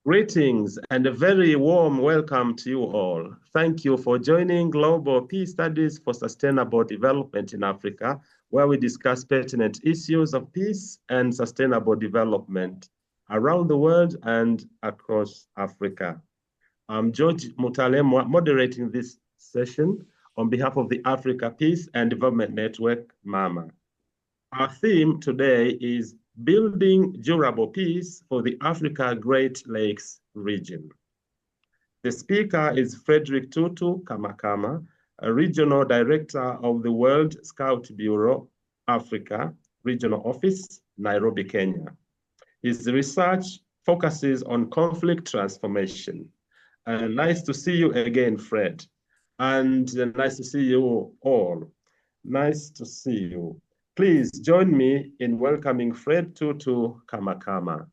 Greetings and a very warm welcome to you all. Thank you for joining Global Peace Studies for Sustainable Development in Africa, where we discuss pertinent issues of peace and sustainable development around the world and across Africa. I'm George Mutale, moderating this session on behalf of the Africa Peace and Development Network, MAMA. Our theme today is Building Durable Peace for the Africa Great Lakes region. The speaker is Frederic Tutu Kamakama, a regional director of the World Scout Bureau, Africa, Regional Office, Nairobi, Kenya. His research focuses on conflict transformation. Nice to see you again, Fred. And nice to see you all. Nice to see you. Please join me in welcoming Fred Tutu Kamakama.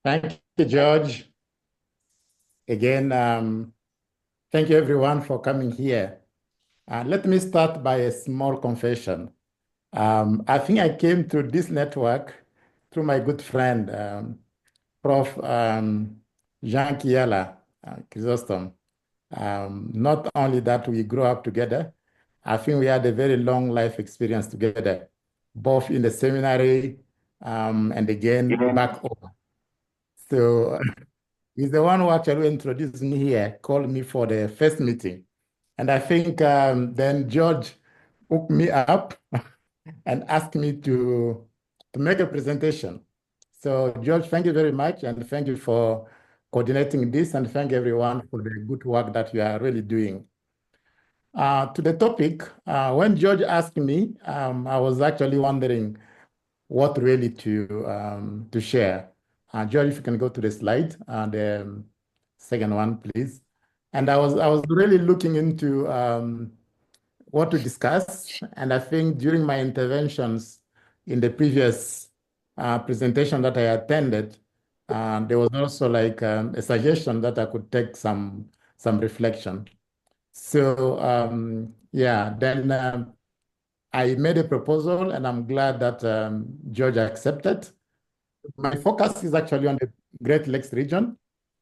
Thank you, George. Again, thank you everyone for coming here. Let me start by a small confession. I think I came to this network through my good friend, Prof. Jean Kiala Chrysostom. Not only that we grew up together, I think we had a very long life experience together, both in the seminary and again back home. So he's the one who actually introduced me here, called me for the first meeting. And I think then George hooked me up and asked me to make a presentation. So George, thank you very much. And thank you for coordinating this. And thank everyone for the good work that you are really doing. To the topic, when George asked me, I was actually wondering what really to share. George, if you can go to the slide, the second one, please. And I was really looking into what to discuss. And I think during my interventions in the previous presentation that I attended, there was also like a suggestion that I could take some reflection. So yeah, then I made a proposal and I'm glad that George accepted. My focus is actually on the Great Lakes region.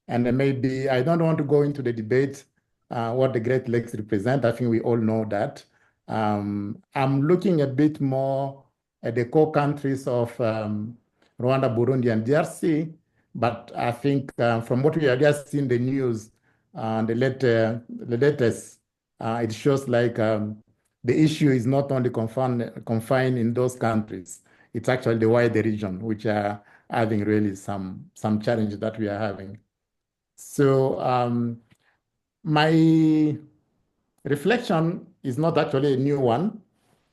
And maybe I don't want to go into the debate what the Great Lakes represent. I think we all know that. I'm looking a bit more at the core countries of Rwanda, Burundi, and DRC. But I think from what we have just seen the news, the latest, it shows like the issue is not only confined in those countries. It's actually the wider region, which are having really some challenges that we are having. So my reflection is not actually a new one.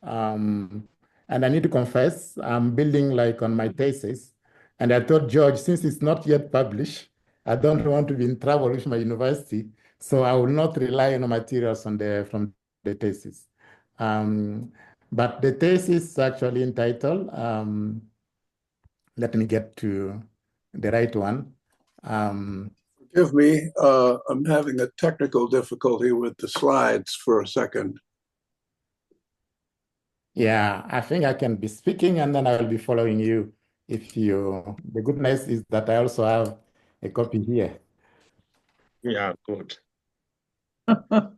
And I need to confess, I'm building like on my thesis. And I thought, George, since it's not yet published, I don't want to be in trouble with my university. So I will not rely on materials from the thesis. But the thesis is actually entitled, let me get to the right one. Forgive me, I'm having a technical difficulty with the slides for a second. Yeah, I think I can be speaking and then I will be following you. The goodness is that I also have a copy here. Yeah, good. The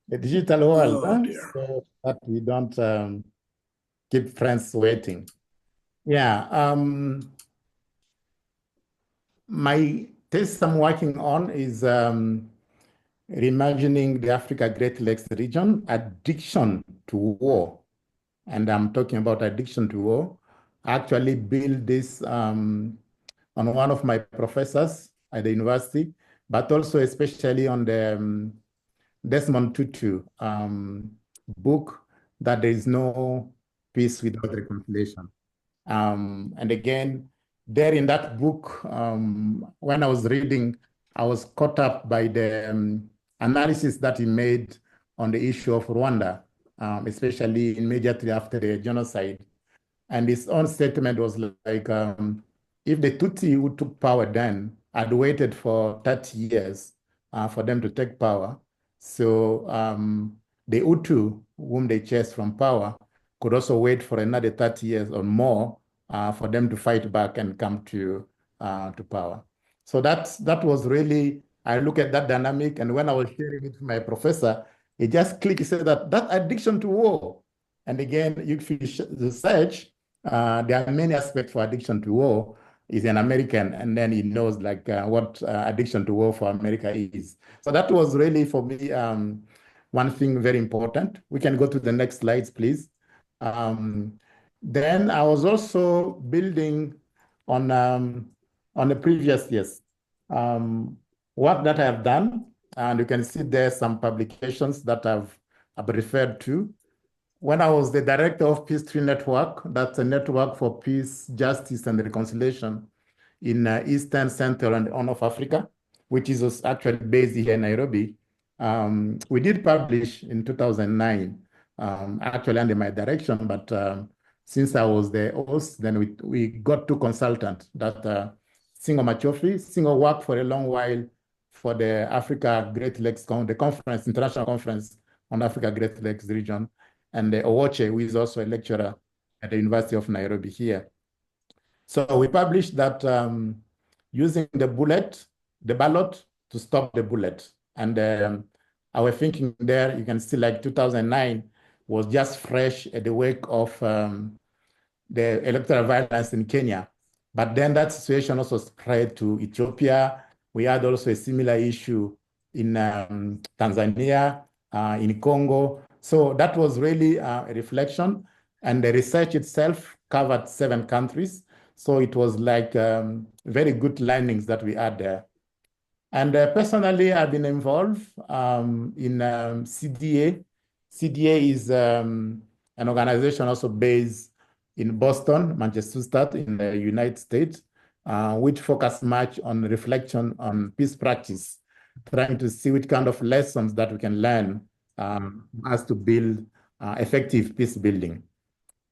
digital world, Oh, so that we don't keep friends waiting. Yeah, my thesis I'm working on is reimagining the Africa Great Lakes region, addiction to war. And I'm talking about addiction to war. I actually built this on one of my professors at the university, but also especially on the Desmond Tutu book, that there is no peace without reconciliation. And again, there in that book, when I was reading, I was caught up by the analysis that he made on the issue of Rwanda, especially immediately after the genocide. And his own statement was like, if the Tutsi who took power then had waited for 30 years for them to take power, so the Hutu, whom they chased from power, could also wait for another 30 years or more for them to fight back and come to power. So that was really, I look at that dynamic, and when I was sharing it with my professor, it just clicked. He said that addiction to war, and again, if you research, there are many aspects for addiction to war. He's an American, and then he knows like what addiction to war for America is. So that was really for me one thing very important. We can go to the next slides, please. Then I was also building on the previous years work that I have done, and you can see there some publications that I've referred to. When I was the director of Peace Tree Network, that's a network for peace, justice, and reconciliation in Eastern, Central, and Horn of Africa, which is actually based here in Nairobi. We did publish in 2009, actually under my direction, but since I was the host, then we got two consultants that Singo Machofi. Singo worked for a long while for the Africa Great Lakes, the conference, International Conference on Africa Great Lakes region, and Owoche, who is also a lecturer at the University of Nairobi here. So we published that using the ballot to stop the bullet. And our thinking there, you can see like 2009 was just fresh at the wake of the electoral violence in Kenya. But then that situation also spread to Ethiopia. We had also a similar issue in Tanzania, in Congo. So that was really a reflection. And the research itself covered 7 countries. So it was like very good learnings that we had there. And personally, I've been involved in CDA. CDA is an organization also based in Boston, Massachusetts, in the United States, which focus much on reflection on peace practice, trying to see which kind of lessons that we can learn as to build effective peace building.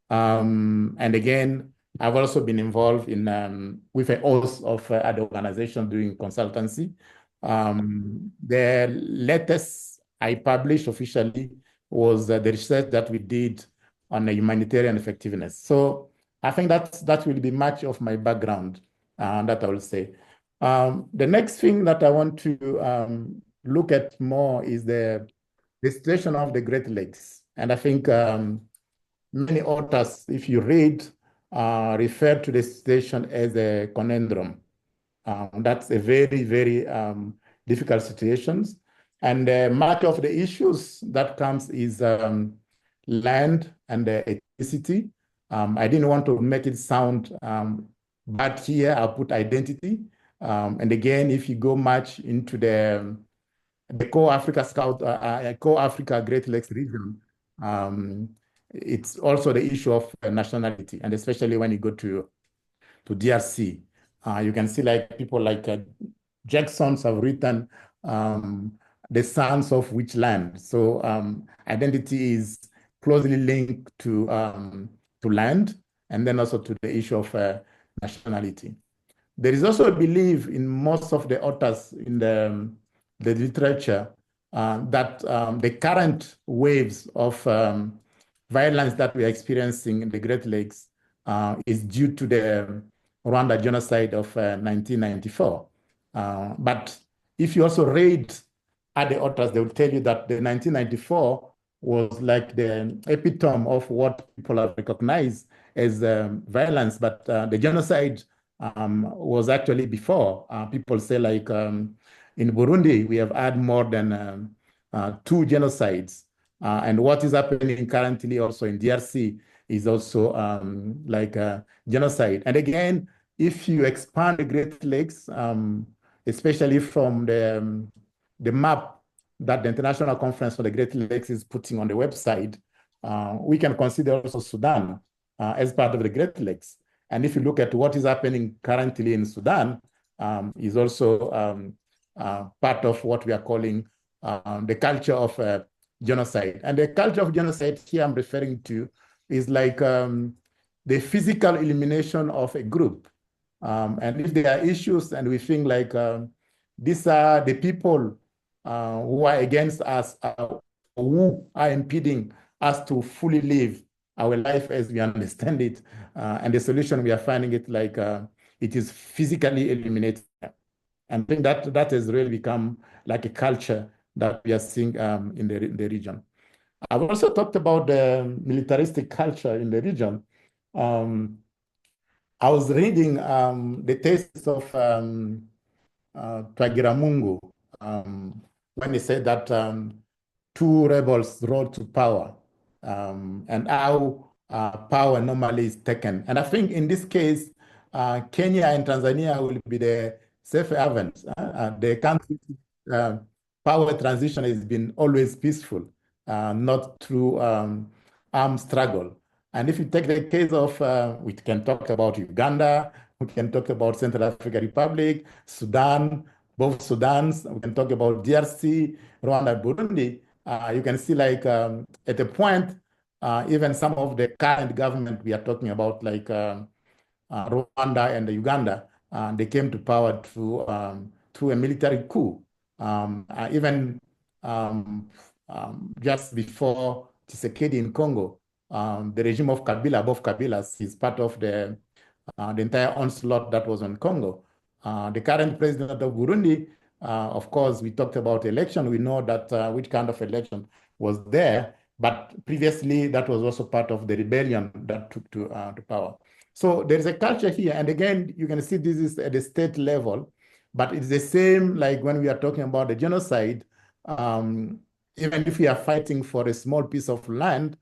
And again, I've also been involved in with a host of other organizations doing consultancy. The latest I published officially was the research that we did on the humanitarian effectiveness. So I think that will be much of my background that I will say. The next thing that I want to look at more is the situation of the Great Lakes. And I think many authors, if you read, refer to the situation as a conundrum. That's a very, very difficult situation. And much of the issues that comes is land and ethnicity. I didn't want to make it sound bad here. I'll put identity. And again, if you go much into the core Africa Great Lakes region, it's also the issue of nationality, and especially when you go to DRC, you can see like people like Jacksons have written the sons of which land. So identity is closely linked to land, and then also to the issue of nationality. There is also a belief in most of the authors in the literature that the current waves of violence that we are experiencing in the Great Lakes is due to the Rwanda genocide of 1994. But if you also read other authors, they will tell you that the 1994 was like the epitome of what people have recognized as violence, but the genocide was actually before. People say like in Burundi, we have had more than 2 genocides. And what is happening currently also in DRC is also like genocide. And again, if you expand the Great Lakes, especially from the map that the International Conference for the Great Lakes is putting on the website, we can consider also Sudan as part of the Great Lakes. And if you look at what is happening currently in Sudan, is also part of what we are calling the culture of genocide. And the culture of genocide here I'm referring to is like the physical elimination of a group. And if there are issues and we think like these are the people who are against us, who are impeding us to fully live our life as we understand it, and the solution we are finding it like it is physically eliminated. And I think that has really become like a culture that we are seeing in the region. I've also talked about the militaristic culture in the region. I was reading the thesis of Twagiramungu when he said that two rebels rose to power and how power normally is taken. And I think in this case, Kenya and Tanzania will be the safe havens. The country's power transition has been always peaceful, not through armed struggle. And if you take the case of, we can talk about Uganda, we can talk about Central African Republic, Sudan, both Sudans, we can talk about DRC, Rwanda, Burundi. You can see like at a point, even some of the current government we are talking about, like Rwanda and Uganda, they came to power through a military coup. Even just before Tshisekedi in Congo, the regime of Kabila, both Kabilas, is part of the entire onslaught that was on Congo. The current president of Burundi, of course, we talked about election. We know that which kind of election was there, but previously that was also part of the rebellion that took to power. So there is a culture here. And again, you can see this is at the state level, but it's the same like when we are talking about the genocide. Even if we are fighting for a small piece of land,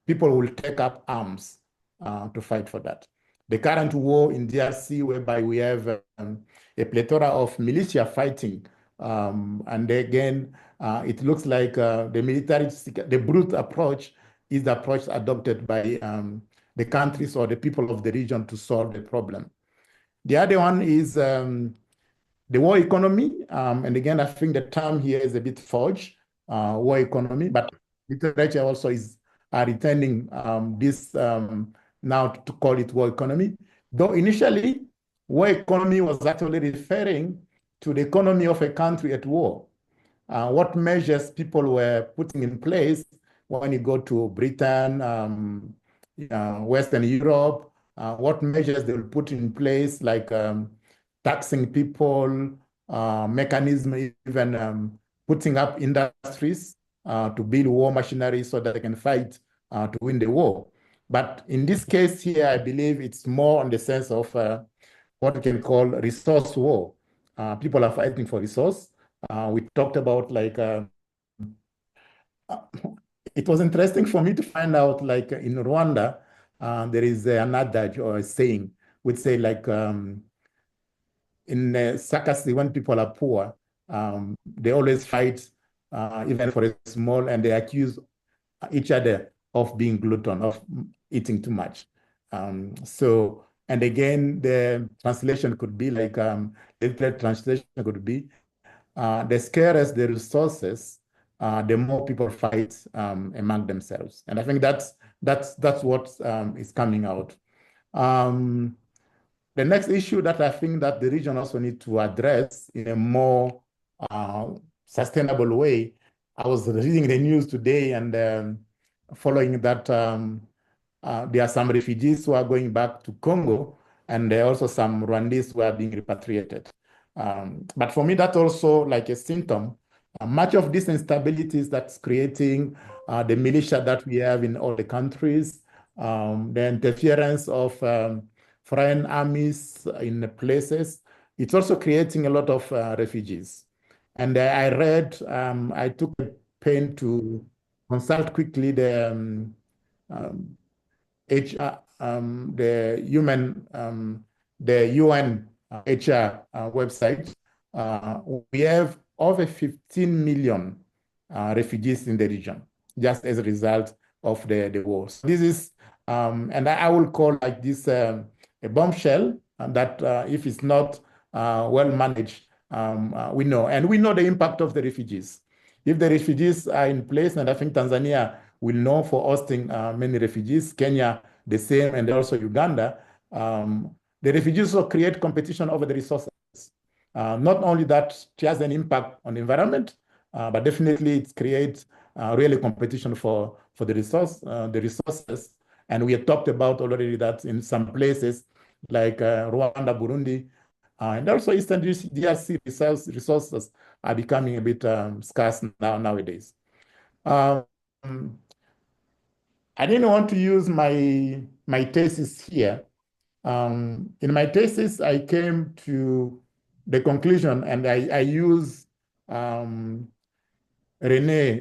people will take up arms to fight for that. The current war in DRC, whereby we have a plethora of militia fighting, and again, it looks like the military, the brute approach is the approach adopted by the countries or the people of the region to solve the problem. The other one is the war economy, and again, I think the term here is a bit forged, war economy, but literature also is returning this now to call it war economy. Though initially, war economy was actually referring to the economy of a country at war. What measures people were putting in place when you go to Britain, Western Europe, what measures they will put in place, like taxing people, mechanism, even putting up industries to build war machinery so that they can fight to win the war. But in this case here, I believe it's more on the sense of what we can call resource war. People are fighting for resource. We talked about like, it was interesting for me to find out like in Rwanda, there is an adage or a saying which say like in Sakasi, when people are poor, they always fight even for a small, and they accuse each other of being glutton, of eating too much. So, and again, the translation could be like, the translation could be, the scarcer the resources, the more people fight among themselves. And I think that's what is coming out. The next issue that I think that the region also need to address in a more sustainable way. I was reading the news today and following that there are some refugees who are going back to Congo, and there are also some Rwandese who are being repatriated. But for me, that's also like a symptom. Much of this instabilities that's creating the militia that we have in all the countries, the interference of foreign armies in places, it's also creating a lot of refugees. And I read, I took the pain to consult quickly the the UN HR website. We have over 15 million refugees in the region, just as a result of the war. So this is, and I will call like this a bombshell that if it's not well managed, we know. And we know the impact of the refugees. If the refugees are in place, and I think Tanzania will know for hosting many refugees, Kenya the same, and also Uganda, the refugees will create competition over the resources. Not only that it has an impact on the environment, but definitely it creates really competition for the resources. And we have talked about already that in some places like Rwanda, Burundi, and also Eastern DRC resources are becoming a bit scarce nowadays. I didn't want to use my thesis here. In my thesis, I came to the conclusion, and I use René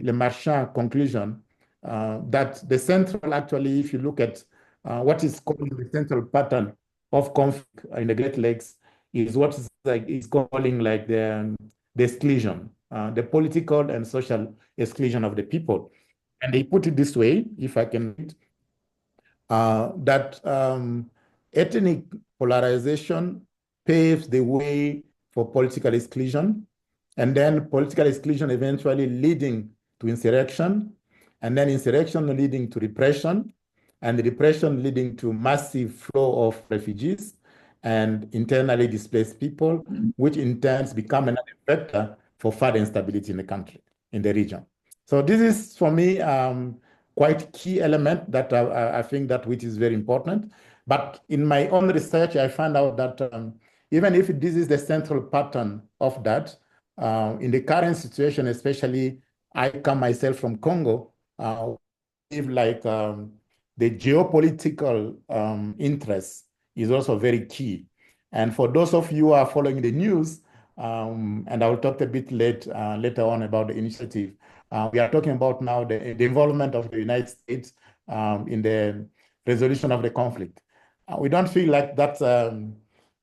Lemarchand conclusion that the central, actually, if you look at what is called the central pattern of conflict in the Great Lakes, is what is calling like the exclusion, the political and social exclusion of the people. And they put it this way, if I can read, that ethnic polarization paves the way for political exclusion, and then political exclusion eventually leading to insurrection, and then insurrection leading to repression, and the repression leading to massive flow of refugees and internally displaced people, which in turn become another vector for further instability in the country, in the region. So this is, for me, quite key element that I think that which is very important. But in my own research, I found out that even if this is the central pattern of that, in the current situation, especially I come myself from Congo, if like the geopolitical interest is also very key. And for those of you who are following the news, and I will talk a bit later on about the initiative, we are talking about now the involvement of the United States in the resolution of the conflict. We don't feel like that's a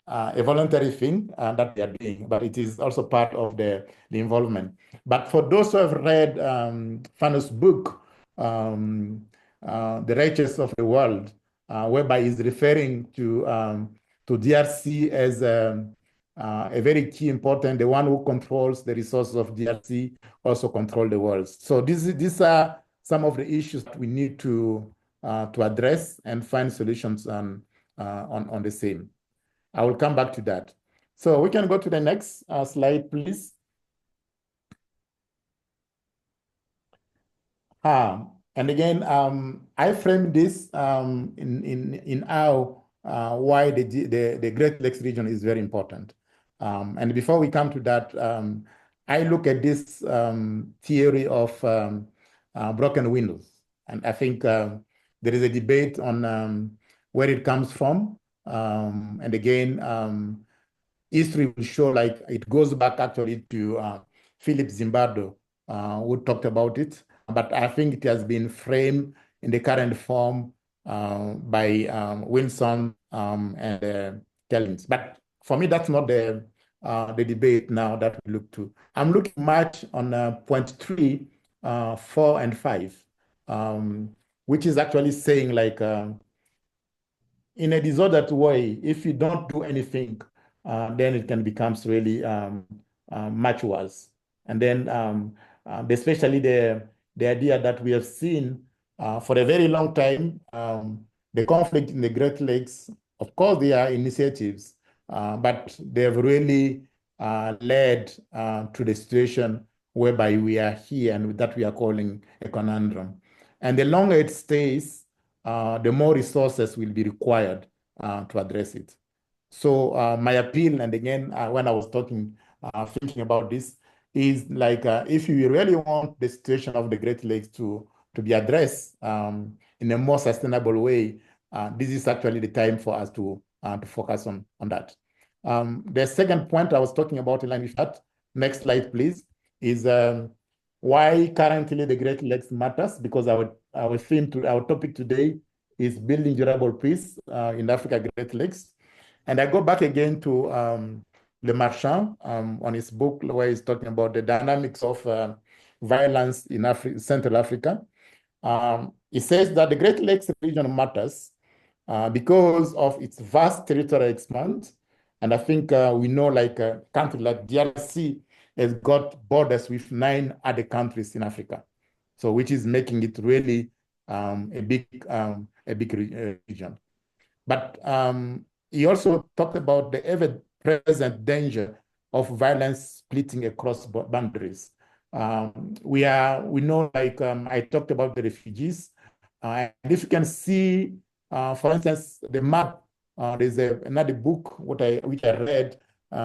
voluntary thing that they are doing, but it is also part of the involvement. But for those who have read Fanos' book, The Riches of the World, whereby he's referring to DRC as a very key important, the one who controls the resources of DRC also control the world. So these are some of the issues that we need to address and find solutions on the same. I will come back to that. So we can go to the next slide, please. And again, I framed this in how why the Great Lakes region is very important. And before we come to that, I look at this theory of broken windows. And I think there is a debate on where it comes from. And again, history will show like it goes back actually to Philip Zimbardo, who talked about it. But I think it has been framed in the current form by Wilson and Kellings. But for me, that's not the debate now that we look to. I'm looking much on point 3, 4, and 5, which is actually saying like, in a disordered way, if you don't do anything, then it can become really much worse. And then especially the idea that we have seen for a very long time, the conflict in the Great Lakes, of course, there are initiatives, but they have really led to the situation whereby we are here and that we are calling a conundrum. And the longer it stays, the more resources will be required to address it. So my appeal, and again, when I was thinking about this, is like if you really want the situation of the Great Lakes to be addressed in a more sustainable way, this is actually the time for us to focus on that. The second point I was talking about in line with that, next slide please, is why currently the Great Lakes matters, because our topic today is building durable peace in Africa Great Lakes. And I go back again to Lemarchand on his book where he's talking about the dynamics of violence in Central Africa. He says that the Great Lakes region matters because of its vast territorial expanse. And I think we know like a country like DRC has got borders with 9 other countries in Africa. So which is making it really a big region. But he also talked about the ever-present danger of violence splitting across boundaries. we know, like I talked about the refugees, and if you can see, for instance, the map, there's another book which I read,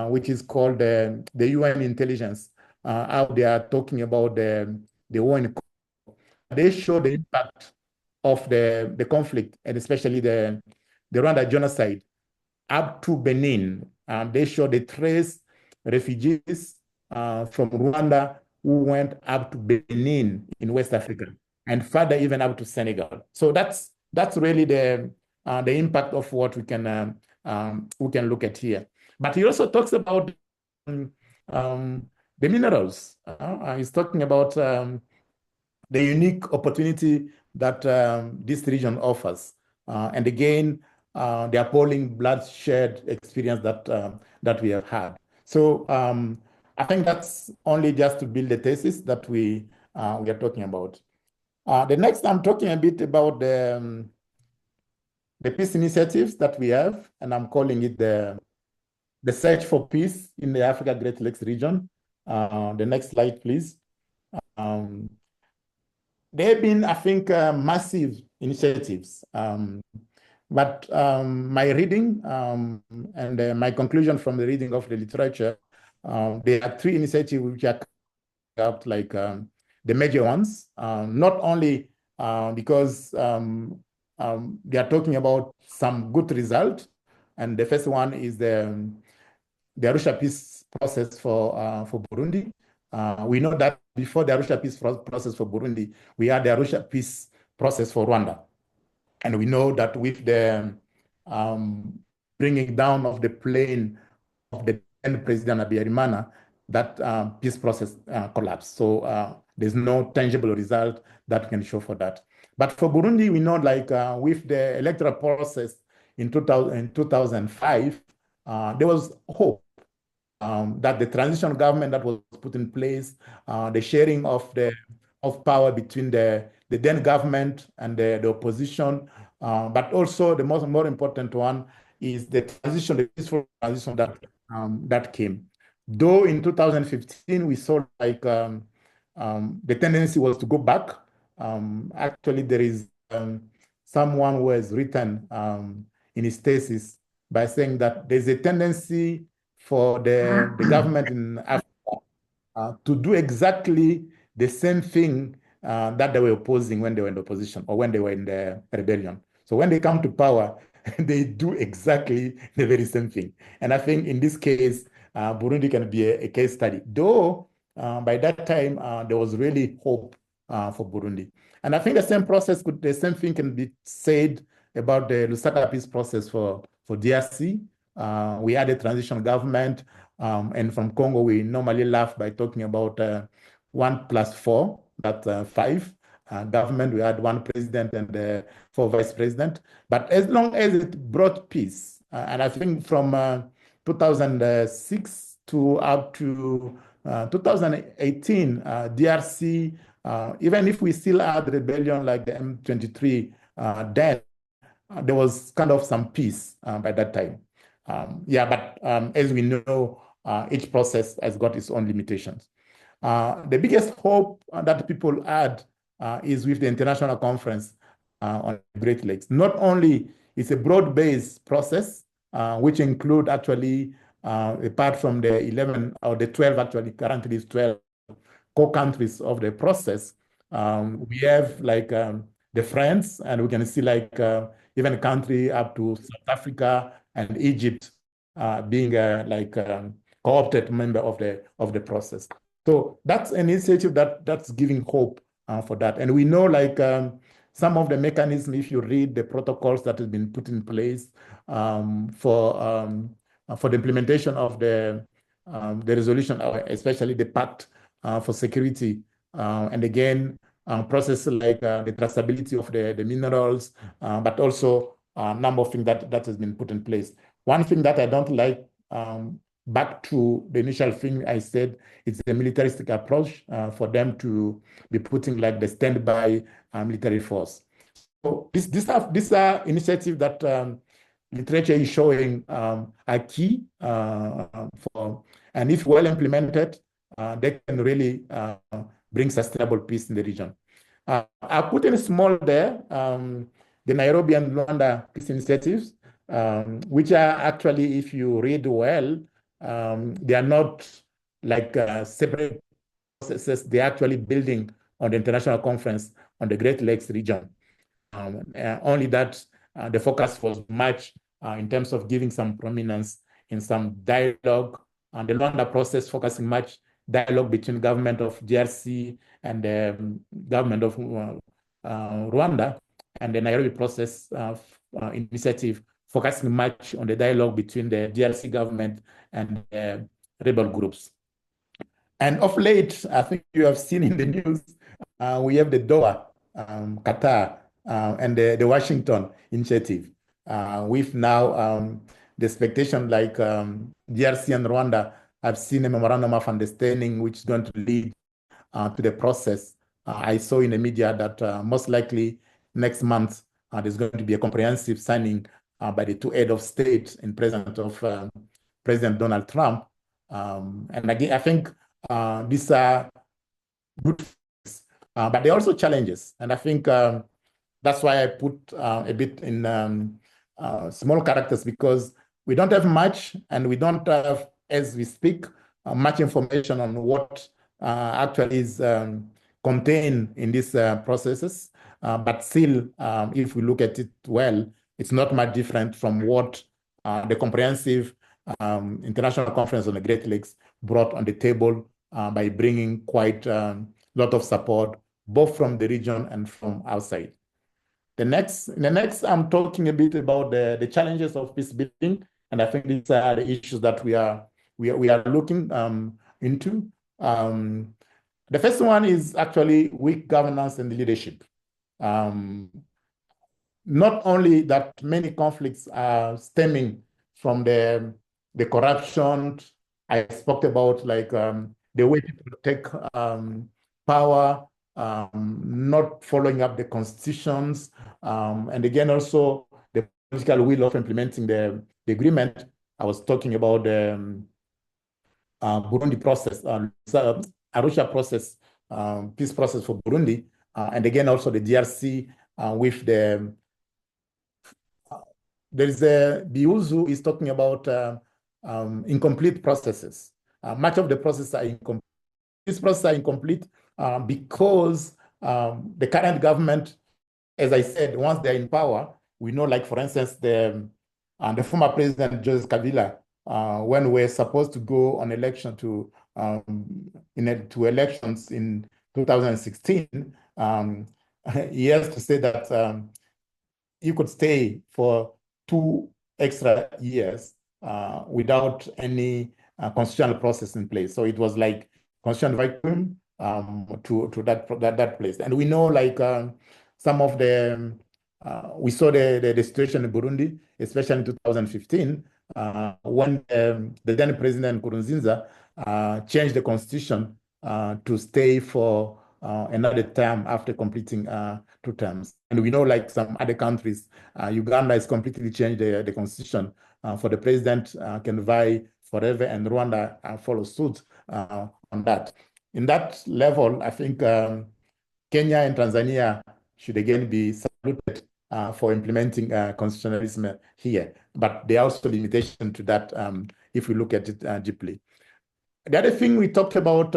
which is called the UN Intelligence, how they are talking about the war in Congo. They show the impact of the conflict, and especially the Rwanda genocide up to Benin. They show the trace refugees from Rwanda who went up to Benin in West Africa and further even up to Senegal. So that's really the impact of what we can look at here. But he also talks about the minerals. He's talking about the unique opportunity that this region offers. And again, the appalling bloodshed experience that we have had. So I think that's only just to build the thesis that we are talking about. The next, I'm talking a bit about the peace initiatives that we have, and I'm calling it the search for peace in the Africa Great Lakes region. The next slide, please. There have been, I think, massive initiatives. But my reading and my conclusion from the reading of the literature, there are three initiatives which are up like the major ones, not only because they are talking about some good result. And the first one is the Arusha peace process for Burundi. We know that before the Arusha peace process for Burundi, we had the Arusha peace process for Rwanda. And we know that with the bringing down of the plane of the then President Habyarimana, that peace process collapsed. So there's no tangible result that we can show for that. But for Burundi, we know, like with the electoral process in 2005, there was hope that the transition government that was put in place, the sharing of power between the then government and the opposition, but also the more important one is the peaceful transition that came. Though in 2015 we saw like the tendency was to go back. Actually, there is someone who has written in his thesis by saying that there's a tendency for the government in Africa to do exactly the same thing that they were opposing when they were in the opposition or when they were in the rebellion. So when they come to power, they do exactly the very same thing. And I think in this case, Burundi can be a case study. Though by that time, there was really hope for Burundi. And I think the same thing can be said about the Lusaka peace process for DRC. We had a transition government, and from Congo, we normally laugh by talking about 1+4, that's 5 government. We had 1 president and 4 vice president. But as long as it brought peace, and I think from 2006 to up to 2018, DRC, even if we still had rebellion like the M23, then there was kind of some peace by that time. But as we know, each process has got its own limitations. The biggest hope that people had is with the international conference on Great Lakes. Not only it's a broad-based process, which include actually, apart from the 11 or the 12, actually currently is 12 co-countries of the process, we have like the France, and we can see like even a country up to South Africa and Egypt being like co-opted member of the process. So that's an initiative that's giving hope for that. And we know like some of the mechanisms, if you read the protocols that have been put in place for the implementation of the resolution, especially the Pact for Security, and again, processes like the traceability of the minerals, but also a number of things that has been put in place. One thing that I don't like, back to the initial thing I said, it's a militaristic approach for them to be putting like the standby military force. So these are initiatives that literature is showing are key for, and if well implemented, they can really bring sustainable peace in the region. I put in small there, the Nairobi and Luanda peace initiatives, which are actually, if you read well, they are not like separate processes. They're actually building on the international conference on the Great Lakes region. Only that the focus was much in terms of giving some prominence in some dialogue, and the Luanda process focusing much dialogue between government of DRC and the government of Rwanda, and the Nairobi process initiative focusing much on the dialogue between the DRC government and rebel groups. And of late, I think you have seen in the news, we have the Doha, Qatar, and the Washington initiative. With now the expectation like DRC and Rwanda have seen a memorandum of understanding which is going to lead to the process. I saw in the media that most likely next month there's going to be a comprehensive signing by the two heads of state in presence of President Donald Trump. And again, I think these are good things, but there are also challenges. And I think that's why I put a bit in small characters, because we don't have much, and we don't have, as we speak, much information on what actually is contained in these processes. But still, if we look at it well, it's not much different from what the comprehensive international conference on the Great Lakes brought on the table by bringing quite a lot of support, both from the region and from outside. In the next, I'm talking a bit about the challenges of peace building, and I think these are the issues that we are looking into. The first one is actually weak governance and leadership. Not only that many conflicts are stemming from the corruption I spoke about, like the way people take power, not following up the constitutions, and again also the political will of implementing the agreement. I was talking about the Burundi process, Arusha process, peace process for Burundi, and again also the DRC with the there is the Biuzu is talking about incomplete processes. Much of the processes are incomplete. These processes are incomplete because the current government, as I said, once they're in power, we know, like for instance, the former president Joseph Kabila, when we're supposed to go on election to elections in 2016, he has to say that he could stay for 2 extra years without any constitutional process in place. So it was like constitutional vacuum to that place. And we know, like some of the we saw the situation in Burundi, especially in 2015, when the then president Nkurunziza changed the constitution to stay for another term after completing 2 terms. And we know, like some other countries, Uganda has completely changed the constitution for the president can vie forever, and Rwanda follows suit on that. In that level, I think Kenya and Tanzania should again be saluted for implementing constitutionalism here. But there are also limitations to that if we look at it deeply. The other thing we talked about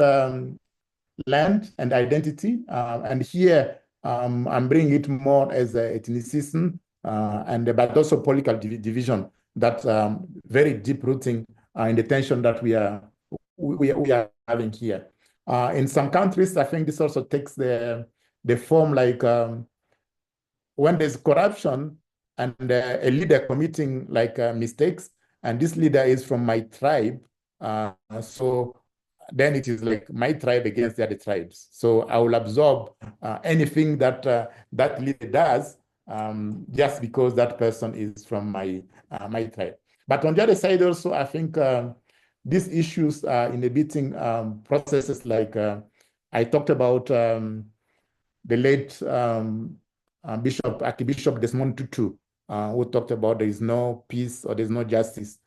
land and identity, and here I'm bringing it more as ethnicism but also political division, that very deep rooting in the tension that we are having here. In some countries, I think this also takes the form like when there's corruption and a leader committing like mistakes, and this leader is from my tribe, so then it is like my tribe against the other tribes. So I will absorb anything that that leader does just because that person is from my tribe. But on the other side also, I think these issues inhibiting processes like I talked about the late Archbishop Desmond Tutu, who talked about there is no peace or there's no justice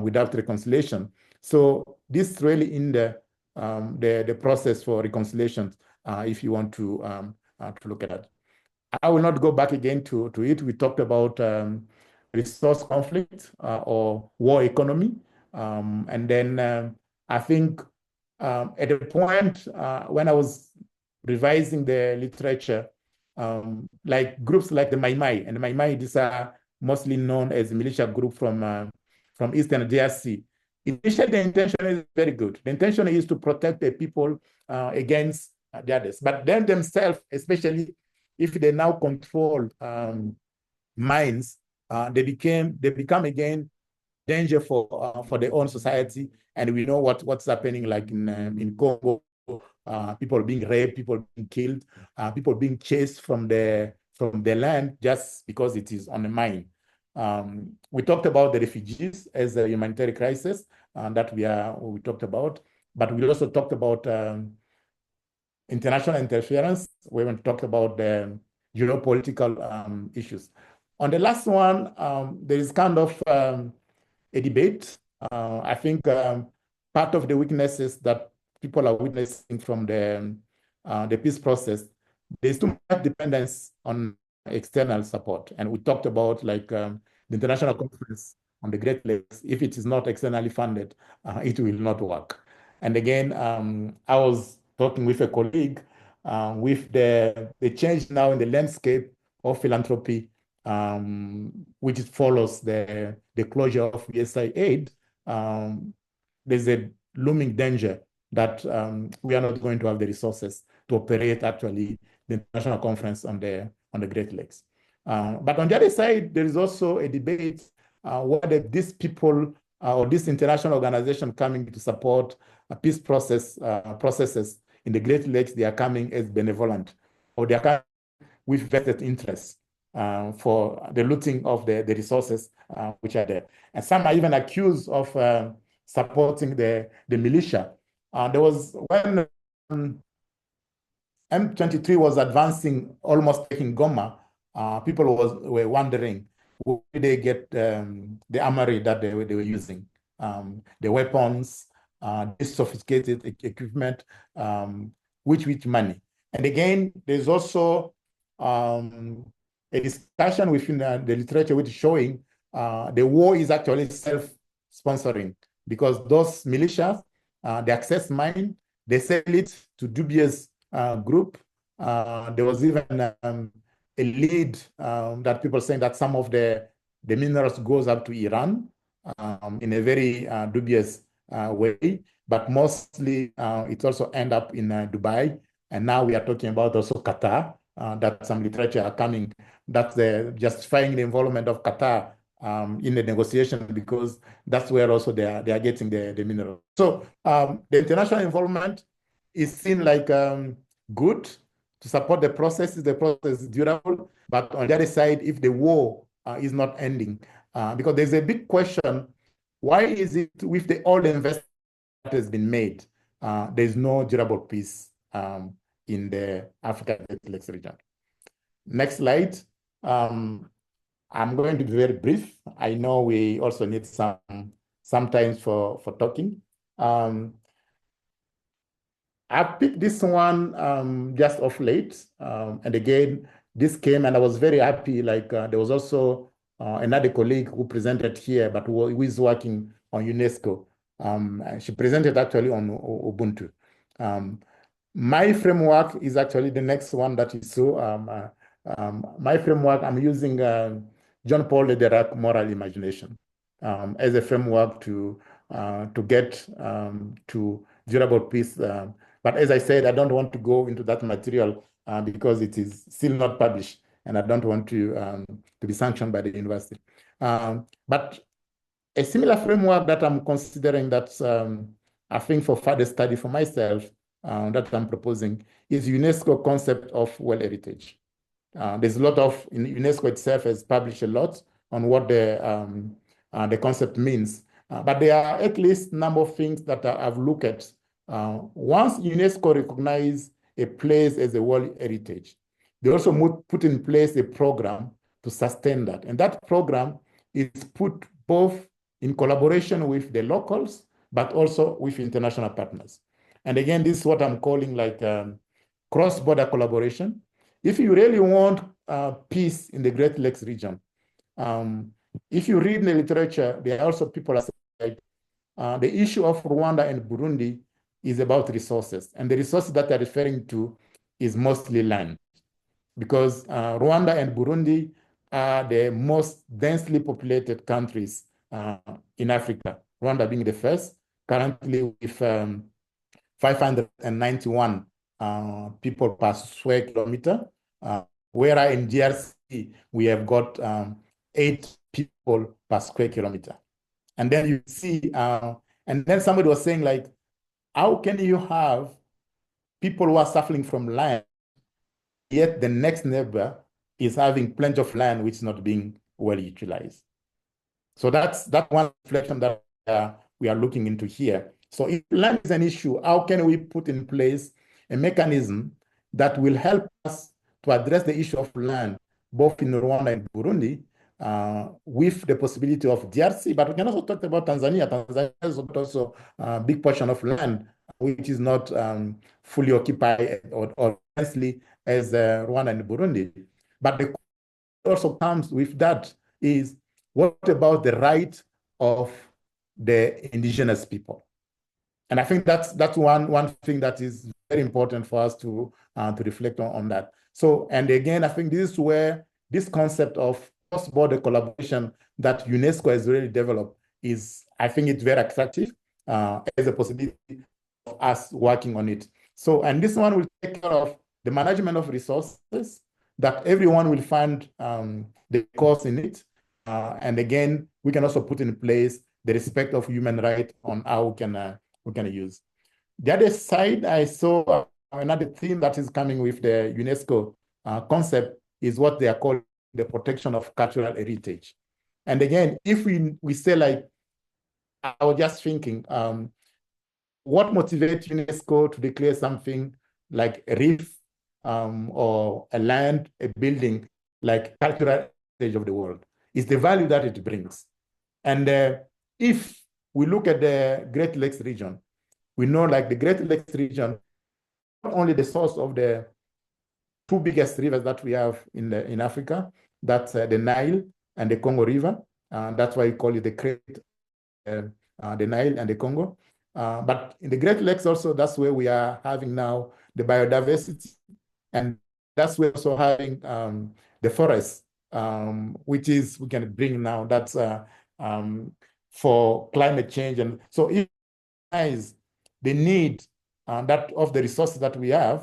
without reconciliation. So this really hinder the process for reconciliation, if you want to look at it. I will not go back again to it. We talked about resource conflict or war economy. And then I think at the point when I was revising the literature, like groups like the Mai Mai, and the Mai Mai, these are mostly known as militia group from Eastern DRC. Initially, the intention is very good. The intention is to protect the people against the others. But then themselves, especially if they now control mines, they become again danger for their own society. And we know what's happening, like in Congo, people being raped, people being killed, people being chased from the land just because it is on a mine. We talked about the refugees as a humanitarian crisis that we talked about, but we also talked about international interference. We haven't talked about the geopolitical issues. On the last one, there is kind of a debate. I think part of the weaknesses that people are witnessing from the peace process, there's too much dependence on external support. And we talked about like the international conference on the Great Lakes. If it is not externally funded, it will not work. And again, I was talking with a colleague with the change now in the landscape of philanthropy, which follows the closure of USAID. There's a looming danger that we are not going to have the resources to operate actually the international conference on the Great Lakes. But on the other side, there is also a debate whether these people or this international organization coming to support a peace processes in the Great Lakes, they are coming as benevolent, or they are coming with vested interests for the looting of the resources which are there. And some are even accused of supporting the militia. There was when M23 was advancing, almost taking Goma, people were wondering where did they get the armory that they were using, the weapons, this sophisticated equipment, which money. And again, there's also a discussion within the literature which is showing the war is actually self-sponsoring, because those militias, they access mine, they sell it to dubious group. There was even a lead that people saying that some of the minerals goes up to Iran in a very dubious way, but mostly it also end up in Dubai. And now we are talking about also Qatar, that some literature are coming, that's justifying the involvement of Qatar in the negotiation, because that's where also they are getting the mineral. So the international involvement is seen like good to support the process. The process is durable, but on the other side, if the war is not ending, because there's a big question, why is it with all the investment that has been made, there's no durable peace in the African region? Next slide. I'm going to be very brief. I know we also need some time for talking. I picked this one just off late. And again, this came and I was very happy. Like there was also another colleague who presented here, but who is working on UNESCO. She presented actually on Ubuntu. My framework is actually the next one that you saw. My framework, I'm using John Paul Lederach moral imagination as a framework to get to durable peace. But as I said, I don't want to go into that material because it is still not published, and I don't want to be sanctioned by the university. But a similar framework that I'm considering, that I think for further study for myself, that I'm proposing, is UNESCO concept of world heritage. There's a lot of, UNESCO itself has published a lot on what the concept means, but there are at least a number of things that I've looked at. Once UNESCO recognizes a place as a world heritage, they also put in place a program to sustain that. And that program is put both in collaboration with the locals, but also with international partners. And again, this is what I'm calling like cross-border collaboration. If you really want peace in the Great Lakes region, if you read the literature, there are also people that say the issue of Rwanda and Burundi is about resources. And the resources that they're referring to is mostly land. Because Rwanda and Burundi are the most densely populated countries in Africa, Rwanda being the first, currently with 591 people per square kilometer, whereas in DRC, we have got 8 people per square kilometer. And then you see, and then somebody was saying like, how can you have people who are suffering from land, yet the next neighbor is having plenty of land which is not being well utilized? So that's one reflection that we are looking into here. So if land is an issue, how can we put in place a mechanism that will help us to address the issue of land, both in Rwanda and Burundi, with the possibility of DRC, but we can also talk about Tanzania. Tanzania has also a big portion of land which is not fully occupied or densely as Rwanda and Burundi. But the also comes with that is, what about the right of the indigenous people? And I think that's one thing that is very important for us to reflect on that. So, and again, I think this is where this concept of cross-border collaboration that UNESCO has really developed is, I think it's very attractive as a possibility of us working on it. So, and this one will take care of the management of resources, that everyone will find the cost in it. And again, we can also put in place the respect of human rights on how we can use. The other side, I saw another theme that is coming with the UNESCO concept is what they are calling the protection of cultural heritage. And again, if we say like, I was just thinking, what motivates UNESCO to declare something like a reef or a land, a building, like cultural heritage of the world? Is the value that it brings. And if we look at the Great Lakes region, we know like the Great Lakes region, not only the source of the 2 biggest rivers that we have in Africa, that's the Nile and the Congo River. That's why we call it the the Nile and the Congo. But in the Great Lakes also, that's where we are having now the biodiversity. And that's where we're also having the forests, which is, we can bring now, that's for climate change. And so it is the need that of the resources that we have.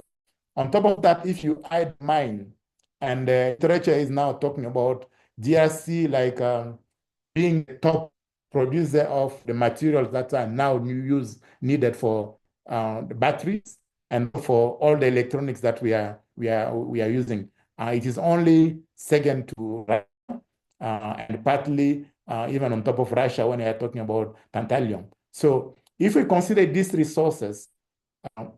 On top of that, if you add mine, and literature is now talking about DRC like being the top producer of the materials that are now needed for the batteries and for all the electronics that we are using. It is only second to Russia, and partly even on top of Russia when we are talking about tantalum. So if we consider these resources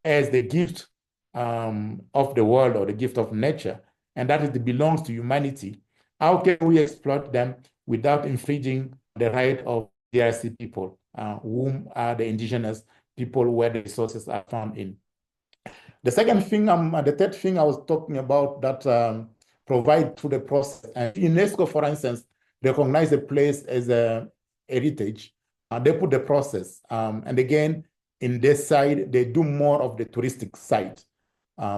as the gift of the world or the gift of nature, and that it belongs to humanity, how can we exploit them without infringing the right of DRC people, whom are the indigenous people where the resources are found in? The second thing, the third thing I was talking about that provide through the process, and UNESCO, for instance, recognize a place as a heritage. They put the process, and again, in this side, they do more of the touristic side.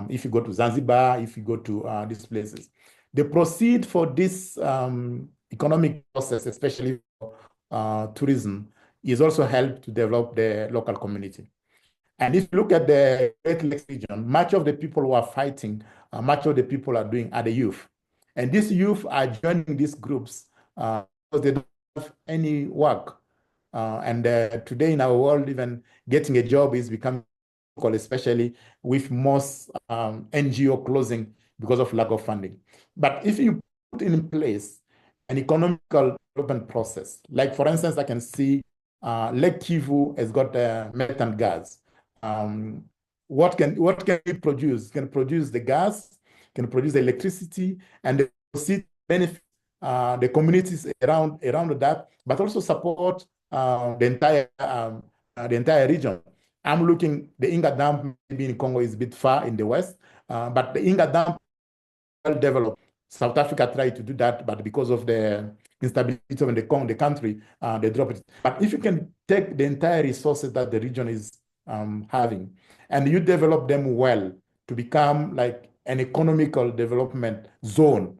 If you go to Zanzibar, if you go to these places, the proceed for this economic process, especially for tourism, is also help to develop the local community. And if you look at the Great Lakes region, much of the people who are fighting, much of the people are the youth. And these youth are joining these groups because they don't have any work. And today in our world, even getting a job is becoming difficult, especially with most NGO closing because of lack of funding. But if you put in place an economical development process, like for instance, I can see Lake Kivu has got methane gas. What can it produce? It can produce the gas, can produce the electricity, and the benefit the communities around that, but also support the entire region. I'm looking, the Inga Dam maybe in Congo is a bit far in the west, but the Inga Dam well developed. South Africa tried to do that, but because of the instability of the country, they dropped it. But if you can take the entire resources that the region is having, and you develop them well to become like an economical development zone,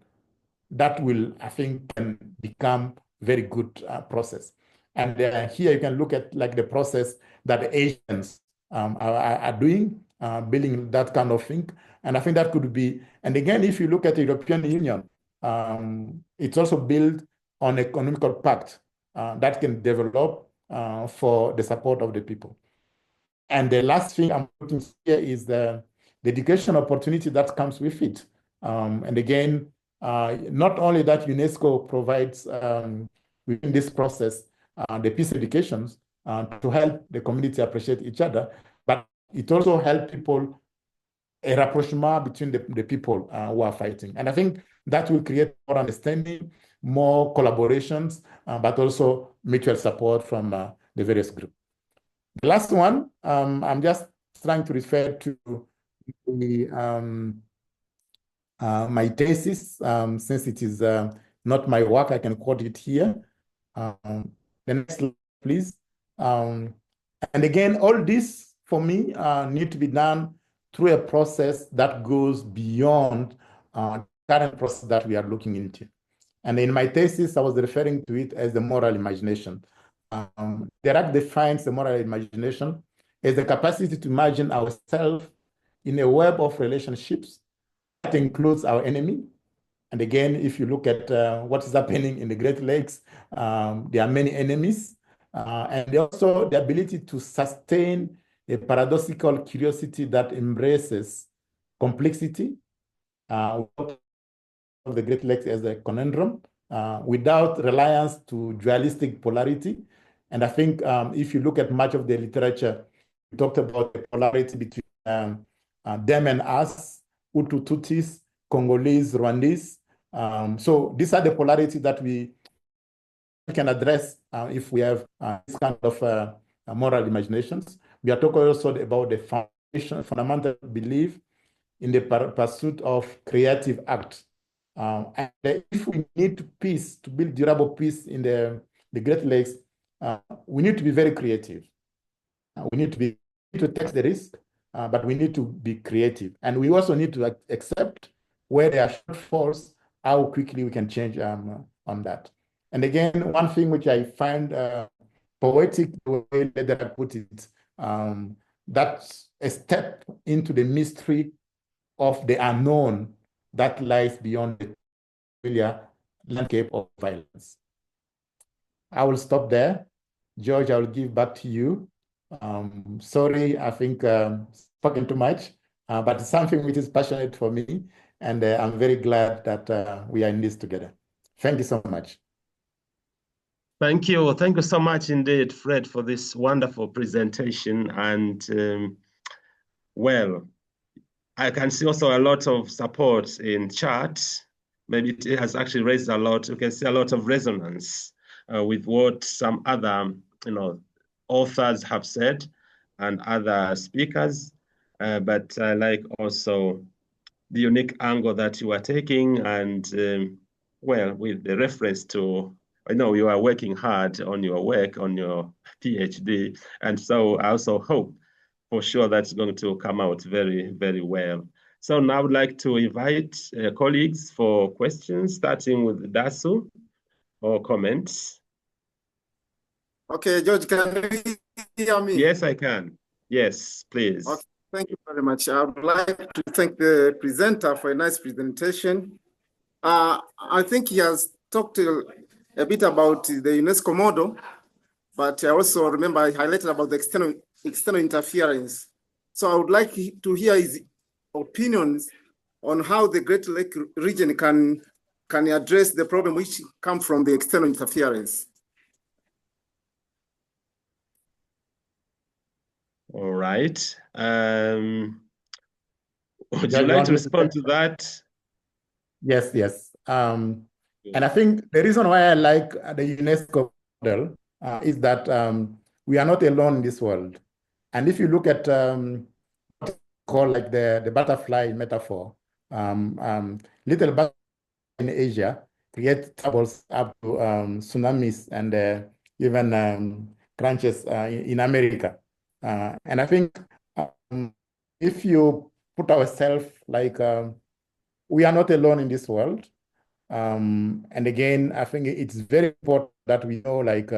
that will, I think, can become very good process. And here you can look at like the process that the Asians are doing, building that kind of thing. And I think that could be, and again, if you look at the European Union, it's also built on economical pact that can develop for the support of the people. And the last thing I'm looking here is the education opportunity that comes with it. And again, not only that UNESCO provides within this process the peace educations to help the community appreciate each other, but it also helps people a rapprochement between the people who are fighting. And I think that will create more understanding, more collaborations, but also mutual support from the various groups. The last one, I'm just trying to refer to the, my thesis, since it is not my work, I can quote it here. The next slide, please. And again, all this for me need to be done through a process that goes beyond the current process that we are looking into. And in my thesis, I was referring to it as the moral imagination. Dirac defines the moral imagination as the capacity to imagine ourselves in a web of relationships that includes our enemy. And again, if you look at what is happening in the Great Lakes, there are many enemies. And also the ability to sustain a paradoxical curiosity that embraces complexity of the Great Lakes as a conundrum without reliance to dualistic polarity. And I think if you look at much of the literature, we talked about the polarity between them and us, Hutu, Tutsis, Congolese, Rwandese. So these are the polarity that we can address if we have this kind of moral imaginations. We are talking also about the fundamental belief in the pursuit of creative act. And if we need peace, to build durable peace in the Great Lakes, we need to be very creative. We need to take the risk, but we need to be creative. And we also need to accept where there are shortfalls, how quickly we can change on that. And again, one thing which I find poetic, the way that I put it, that's a step into the mystery of the unknown that lies beyond the familiar landscape of violence. I will stop there. George, I will give back to you. Sorry, I think spoken too much, but it's something which is passionate for me, and I'm very glad that we are in this together. Thank you so much. Thank you. Thank you so much indeed, Fred, for this wonderful presentation. And well, I can see also a lot of support in chat. Maybe it has actually raised a lot. You can see a lot of resonance with what some other, authors have said and other speakers. But I like also the unique angle that you are taking, and well, with the reference to, I know you are working hard on your work, on your PhD, and so I also hope for sure that's going to come out very, very well. So now I would like to invite colleagues for questions, starting with Dasu, or comments. Okay, George, can you hear me? Yes, I can. Yes, please. Okay, thank you very much. I would like to thank the presenter for a nice presentation. I think he has talked a bit about the UNESCO model, but I also remember I highlighted about the external interference. So I would like to hear his opinions on how the Great Lake region can address the problem which come from the external interference. All right. Would you like to respond to that? Yes, yes. And I think the reason why I like the UNESCO model is that we are not alone in this world. And if you look at call like the butterfly metaphor, little butterfly in Asia create troubles up to tsunamis and even crunches in America. And I think if you put ourselves like we are not alone in this world. And again, I think it's very important that we know like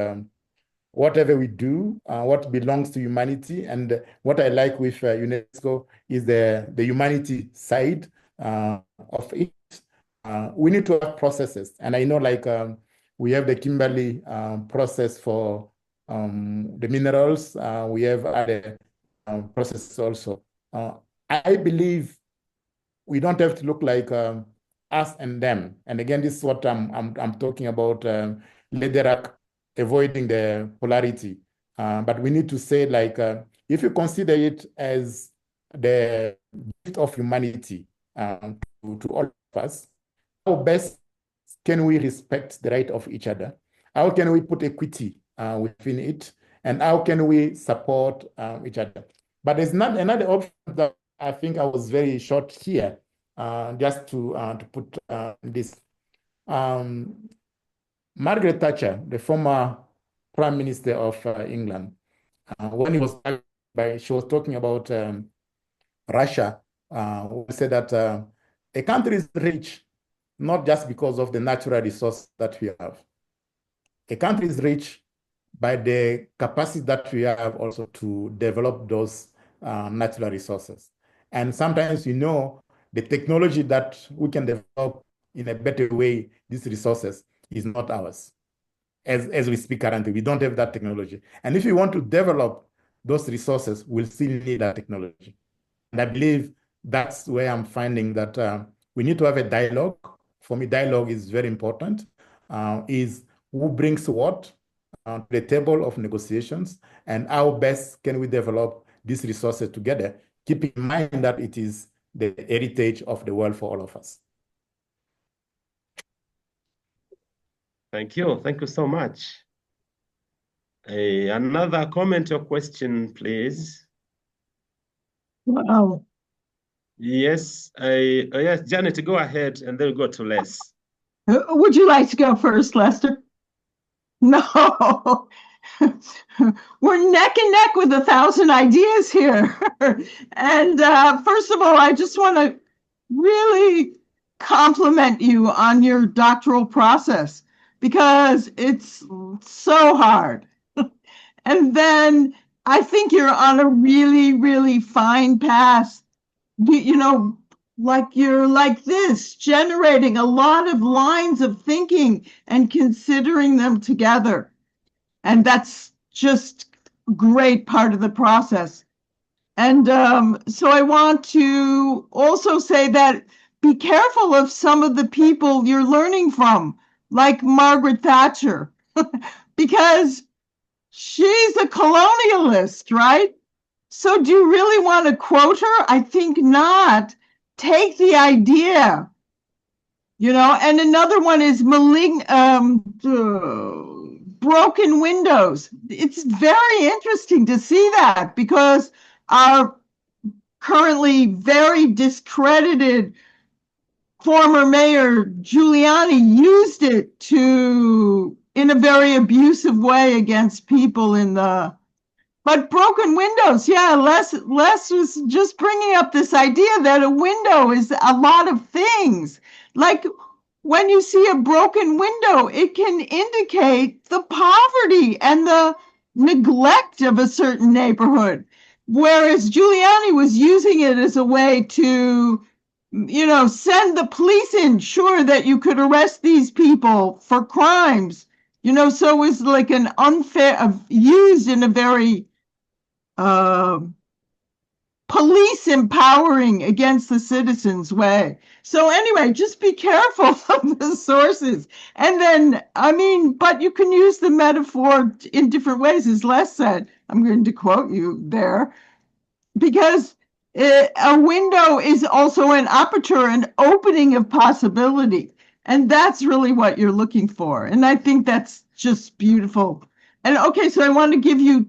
whatever we do, what belongs to humanity. And what I like with UNESCO is the humanity side of it. We need to have processes. And I know like we have the Kimberley process for the minerals. We have other processes also. I believe we don't have to look like us and them. And again, this is what I'm talking about, Lederach, avoiding the polarity. But we need to say like, if you consider it as the gift of humanity to all of us, how best can we respect the right of each other? How can we put equity within it? And how can we support each other? But there's not another option that I think I was very short here, just to put this. Margaret Thatcher, the former Prime Minister of England, when he was she was talking about Russia, we said that a country is rich not just because of the natural resource that we have. A country is rich by the capacity that we have also to develop those natural resources. And sometimes, you know, the technology that we can develop in a better way, these resources, is not ours. As we speak currently, we don't have that technology. And if we want to develop those resources, we'll still need that technology. And I believe that's where I'm finding that we need to have a dialogue. For me, dialogue is very important, is who brings what to the table of negotiations, and how best can we develop these resources together, keeping in mind that it is the heritage of the world for all of us. Thank you. Thank you so much. Another comment or question, please. Wow. Yes, yes, Janet, go ahead, and then we'll go to Les. Would you like to go first, Lester? No. We're neck and neck with 1,000 ideas here. And first of all, I just want to really compliment you on your doctoral process because it's so hard. And then I think you're on a really, really fine path. You know, like you're like this, generating a lot of lines of thinking and considering them together. And that's just a great part of the process. And so I want to also say that be careful of some of the people you're learning from, like Margaret Thatcher, because she's a colonialist, right? So do you really want to quote her? I think not. Take the idea, you know. And another one is broken windows. It's very interesting to see that because our currently very discredited former mayor Giuliani used it in a very abusive way against people in the. But broken windows, yeah, Les was just bringing up this idea that a window is a lot of things. Like when you see a broken window, it can indicate the poverty and the neglect of a certain neighborhood. Whereas Giuliani was using it as a way to, you know, send the police in, sure, that you could arrest these people for crimes. You know, so it was like an unfair, used in a very police empowering against the citizens way. So anyway, just be careful of the sources. And then, I mean, but you can use the metaphor in different ways, as Les said. I'm going to quote you there, because a window is also an aperture, an opening of possibility. And that's really what you're looking for. And I think that's just beautiful. And okay, so I want to give you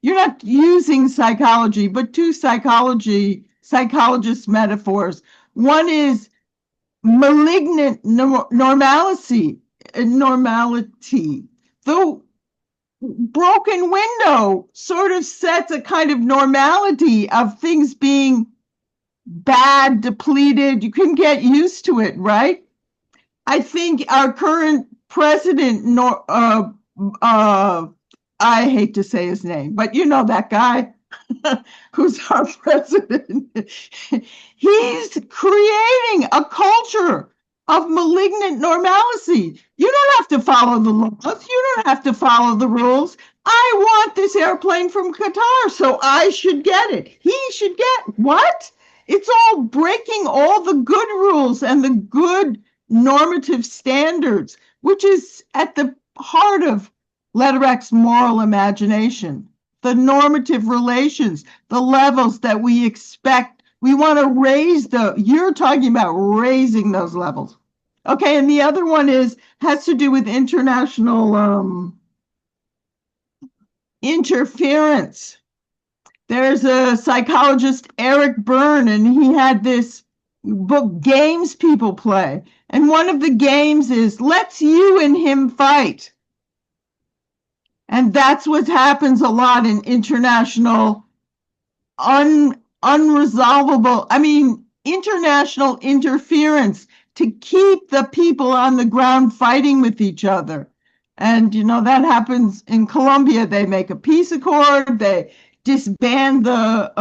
you're not using psychology, but two psychologist metaphors. One is malignant normality. The broken window sort of sets a kind of normality of things being bad, depleted. You can get used to it, right? I think our current president, I hate to say his name, but you know that guy who's our president. He's creating a culture of malignant normalcy. You don't have to follow the laws. You don't have to follow the rules. I want this airplane from Qatar, so I should get it. He should get what? It's all breaking all the good rules and the good normative standards, which is at the heart of Lederach's moral imagination. The normative relations, the levels that we expect. We want to raise you're talking about raising those levels. Okay, and the other one has to do with international interference. There's a psychologist, Eric Byrne, and he had this book, Games People Play. And one of the games is, let's you and him fight. And that's what happens a lot in international international interference to keep the people on the ground fighting with each other. And, that happens in Colombia. They make a peace accord. They disband the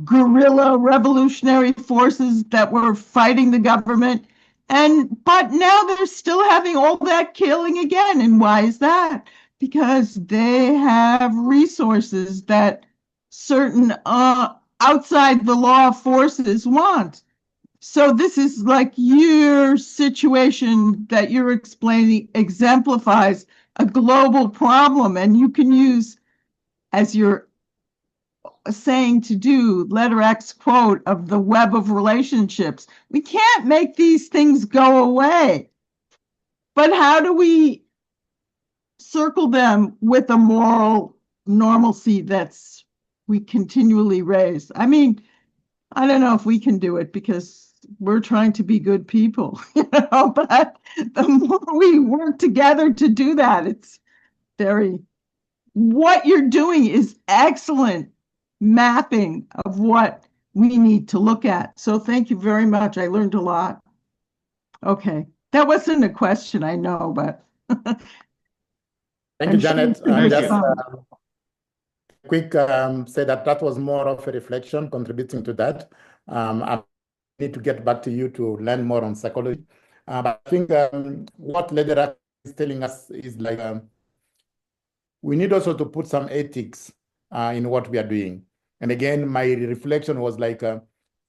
guerrilla revolutionary forces that were fighting the government. But now they're still having all that killing again. And why is that? Because they have resources that certain outside the law forces want. So this is like your situation that you're explaining exemplifies a global problem, and you can use, as you're saying to do, Lederach's quote of the web of relationships. We can't make these things go away, but how do we circle them with a moral normalcy that's we continually raise? I mean, I don't know if we can do it because we're trying to be good people, but the more we work together to do that, it's what you're doing is excellent mapping of what we need to look at. So thank you very much. I learned a lot. Okay. That wasn't a question, I know, but. Thank you, Janet. Just quick say that was more of a reflection contributing to that. I need to get back to you to learn more on psychology. But I think what Lederach is telling us is like we need also to put some ethics in what we are doing. And again, my reflection was like,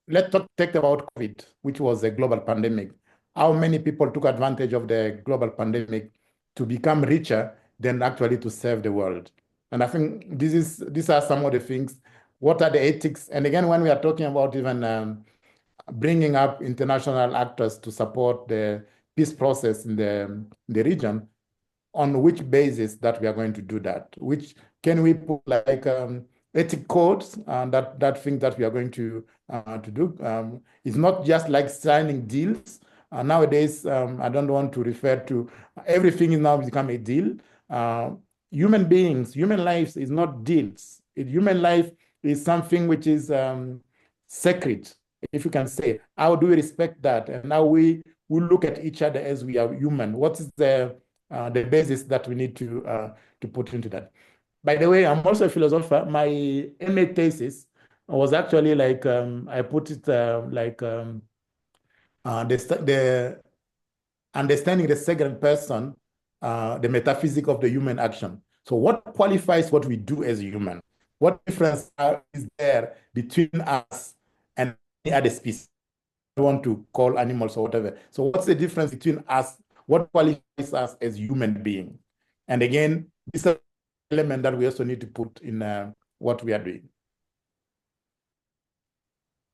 let's talk about COVID, which was a global pandemic. How many people took advantage of the global pandemic to become richer than actually to serve the world? And I think these are some of the things. What are the ethics? And again, when we are talking about even bringing up international actors to support the peace process in the region, on which basis that we are going to do that? Which can we put like ethic codes that thing that we are going to do? It's not just like signing deals. Nowadays, I don't want to refer to everything is now become a deal. Human beings, human lives is not deals. Human life is something which is sacred, if you can say. How do we respect that? And how we look at each other as we are human? What is the basis that we need to put into that? By the way, I'm also a philosopher. My MA thesis was actually like, I put it like the understanding the second person, the metaphysics of the human action. So what qualifies what we do as a human? What difference is there between us and any other species? I want to call animals or whatever. So what's the difference between us? What qualifies us as human beings? And again, this is an element that we also need to put in what we are doing.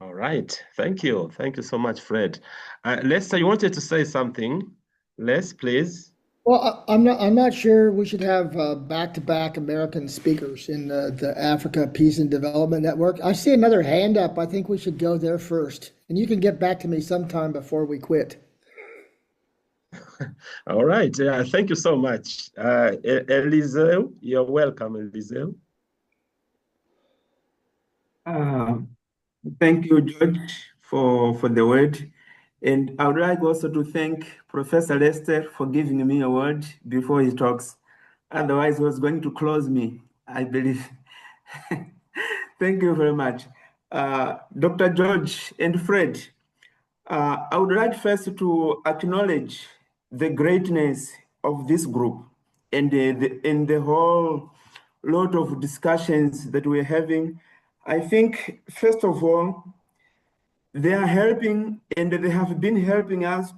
All right. Thank you. Thank you so much, Fred. Lester, you wanted to say something. Les, please. Well, I'm not sure we should have back-to-back American speakers in the Africa Peace and Development Network. I see another hand up. I think we should go there first, and you can get back to me sometime before we quit. All right. Thank you so much. Eliseo, you're welcome, Eliseo. Thank you, George, for the word. And I would like also to thank Professor Lester for giving me a word before he talks. Otherwise, he was going to close me, I believe. Thank you very much. Dr. George and Fred, I would like first to acknowledge the greatness of this group and the whole lot of discussions that we're having. I think, first of all, they are helping and they have been helping us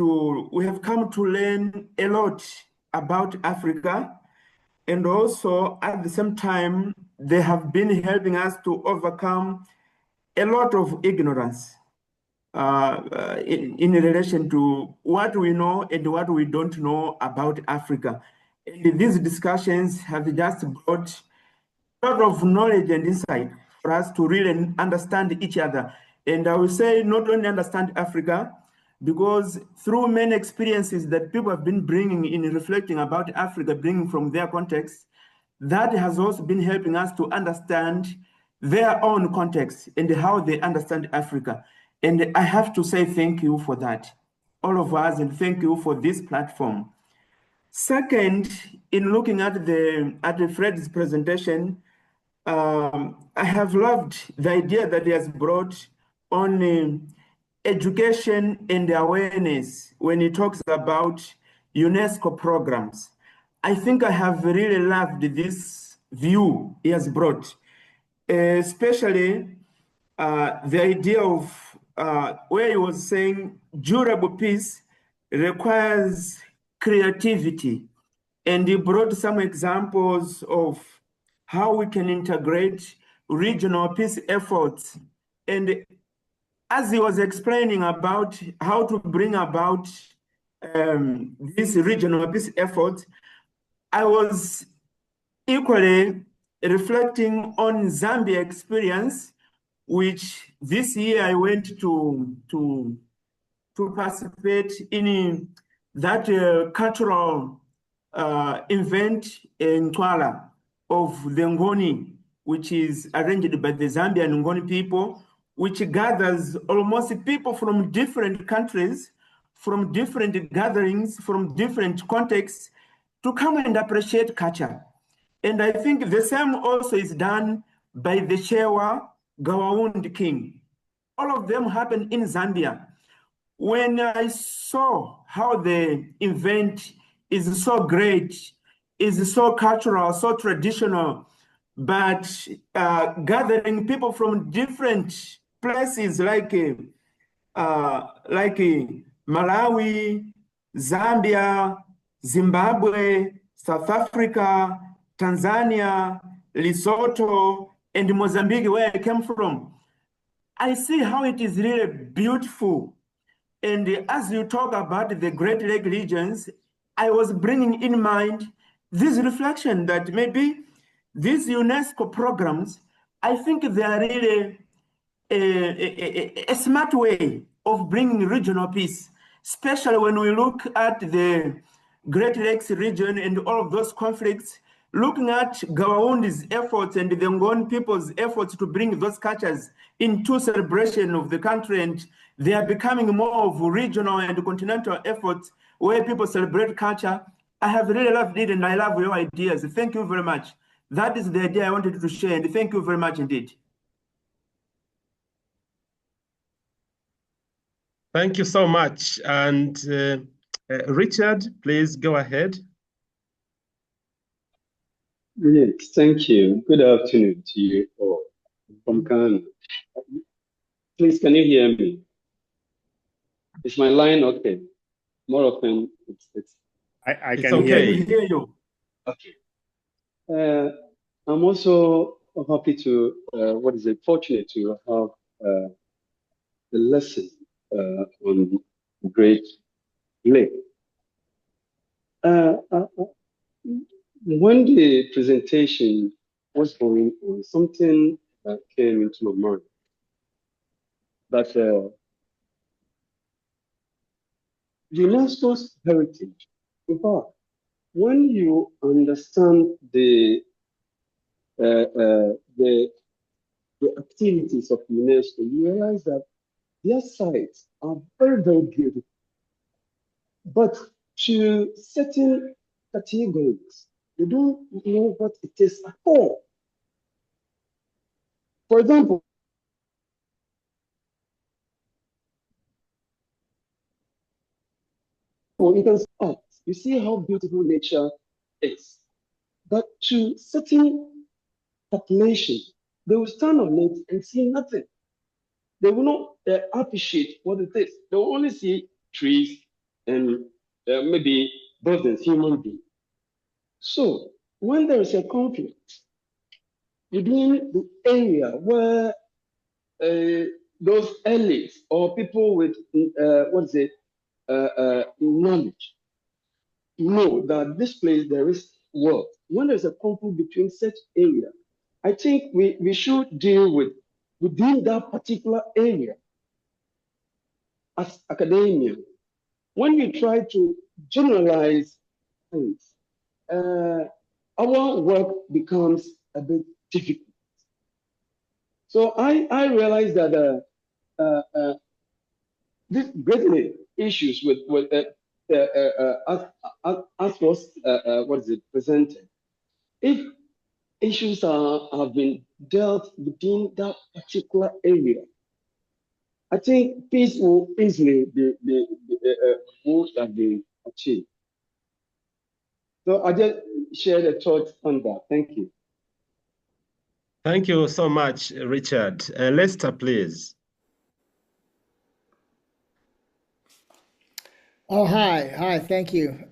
we have come to learn a lot about Africa. And also at the same time, they have been helping us to overcome a lot of ignorance in relation to what we know and what we don't know about Africa. And these discussions have just brought a lot of knowledge and insight for us to really understand each other. And I will say not only understand Africa, because through many experiences that people have been bringing in reflecting about Africa, bringing from their context, that has also been helping us to understand their own context and how they understand Africa. And I have to say thank you for that, all of us, and thank you for this platform. Second, in looking at Fred's presentation, I have loved the idea that he has brought on education and awareness when he talks about UNESCO programs. I think I have really loved this view he has brought, especially the idea of where he was saying durable peace requires creativity. And he brought some examples of how we can integrate regional peace efforts. And as he was explaining about how to bring about these regional peace efforts, I was equally reflecting on Zambia experience, which this year I went to participate in that cultural event in Twala of the Ngoni, which is arranged by the Zambian Ngoni people, which gathers almost people from different countries, from different gatherings, from different contexts, to come and appreciate culture. And I think the same also is done by the Shewa Gawaundi King. All of them happen in Zambia. When I saw how the event is so great, is so cultural, so traditional, but gathering people from different places like Malawi, Zambia, Zimbabwe, South Africa, Tanzania, Lesotho, and Mozambique, where I came from. I see how it is really beautiful. And as you talk about the Great Lake regions, I was bringing in mind this reflection that maybe these UNESCO programs, I think they are really a smart way of bringing regional peace, especially when we look at the Great Lakes region and all of those conflicts, looking at Gawaundi's efforts and the Ngoni people's efforts to bring those cultures into celebration of the country, and they are becoming more of regional and continental efforts where people celebrate culture. I have really loved it and I love your ideas. Thank you very much. That is the idea I wanted to share, and thank you very much indeed. Thank you so much. And Richard, please go ahead. Yes, thank you. Good afternoon to you all from Ghana. Please, can you hear me? Is my line okay? More often, I It's can okay. hear you. Okay. I'm also happy to, fortunate to have the lesson on Great Lake. when the presentation was going on, something came into my mind that UNESCO's heritage, in fact, when you understand the activities of UNESCO, you realize that their sites are very, very beautiful. But to certain categories, they don't know what it is at all. For example, you can see, you see how beautiful nature is. But to certain population, they will stand on it and see nothing. They will not appreciate what it is. They will only see trees and maybe buildings, human beings. So when there is a conflict within the area where those elites or people with knowledge know that this place there is wealth. When there's a conflict between such area, I think we should deal with within that particular area as academia. When we try to generalize things, our work becomes a bit difficult. So I realized that these great issues with as was presented, if issues have been dealt within that particular area, I think peace will easily be achieved. So I just share the thoughts on that. Thank you. Thank you so much, Richard. Lester, please. Oh, hi, thank you.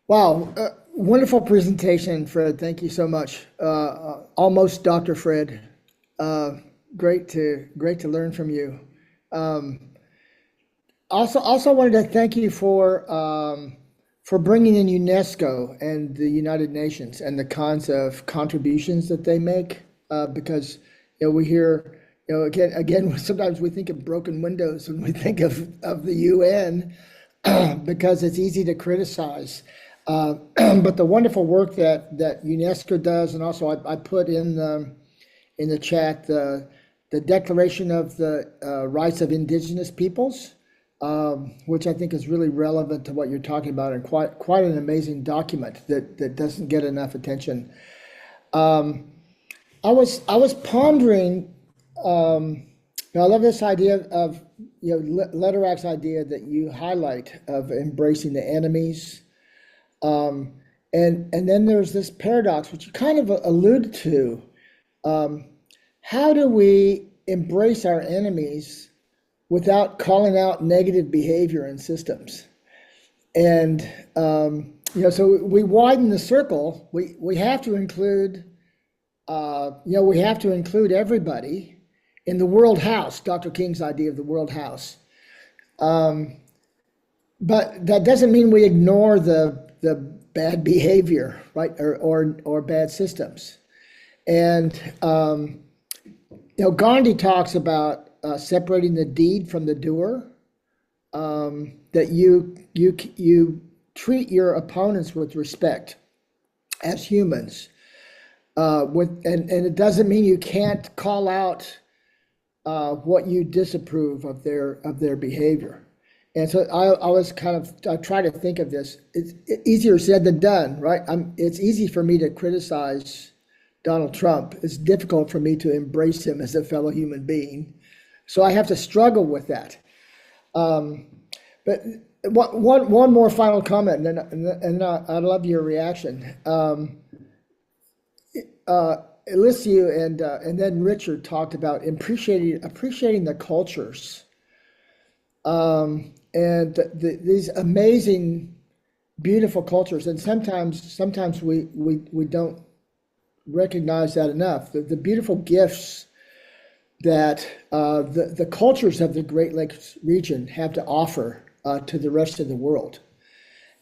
Wow, wonderful presentation, Fred. Thank you so much. Almost Dr. Fred. Great to learn from you. Also wanted to thank you for bringing in UNESCO and the United Nations and the kinds of contributions that they make, because we hear again sometimes we think of broken windows when we think of the UN because it's easy to criticize, but the wonderful work that UNESCO does, and also I put in the chat the Declaration of the Rights of Indigenous Peoples, which I think is really relevant to what you're talking about, and quite an amazing document that doesn't get enough attention. I was pondering. I love this idea of Lederach's idea that you highlight of embracing the enemies, and then there's this paradox which you kind of allude to. How do we embrace our enemies without calling out negative behavior in systems? And so we widen the circle. We have to include everybody in the world house, Dr. King's idea of the world house. But that doesn't mean we ignore the bad behavior, right, or bad systems. And Gandhi talks about separating the deed from the doer. That you treat your opponents with respect as humans. And it doesn't mean you can't call out what you disapprove of their behavior. And so I try to think of this. It's easier said than done, right? It's easy for me to criticize Donald Trump. It's difficult for me to embrace him as a fellow human being. So I have to struggle with that. But one more final comment, and I'd love your reaction. Eliseu and then Richard talked about appreciating the cultures, and these amazing, beautiful cultures. And sometimes we don't recognize that enough. The beautiful gifts that the cultures of the Great Lakes region have to offer to the rest of the world.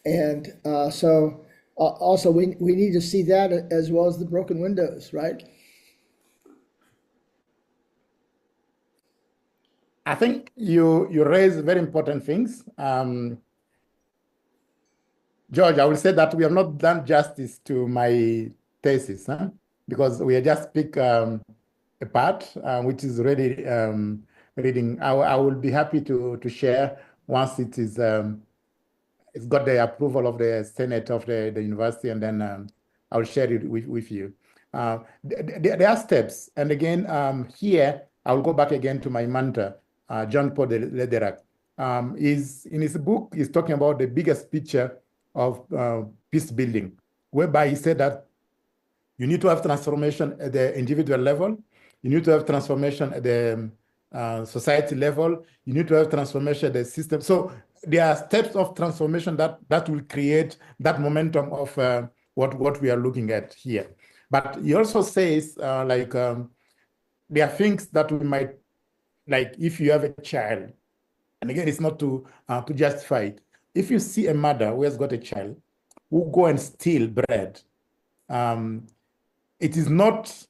And so also we need to see that as well as the broken windows, right? I think you raise very important things. George, I will say that we have not done justice to my thesis, because we have just picked a part which is already reading. I will be happy to share once it is it's got the approval of the Senate of the university, and then I'll share it with you. There are steps, and again, here I will go back again to my mentor, John Paul Frederic. Is in his book, he's talking about the biggest picture of peace building, whereby he said that you need to have transformation at the individual level, you need to have transformation at the society level, you need to have transformation at the system. So there are steps of transformation that will create that momentum of what we are looking at here. But he also says there are things that we might, like if you have a child, and again, it's not to justify it. If you see a mother who has got a child who go and steal bread, it is not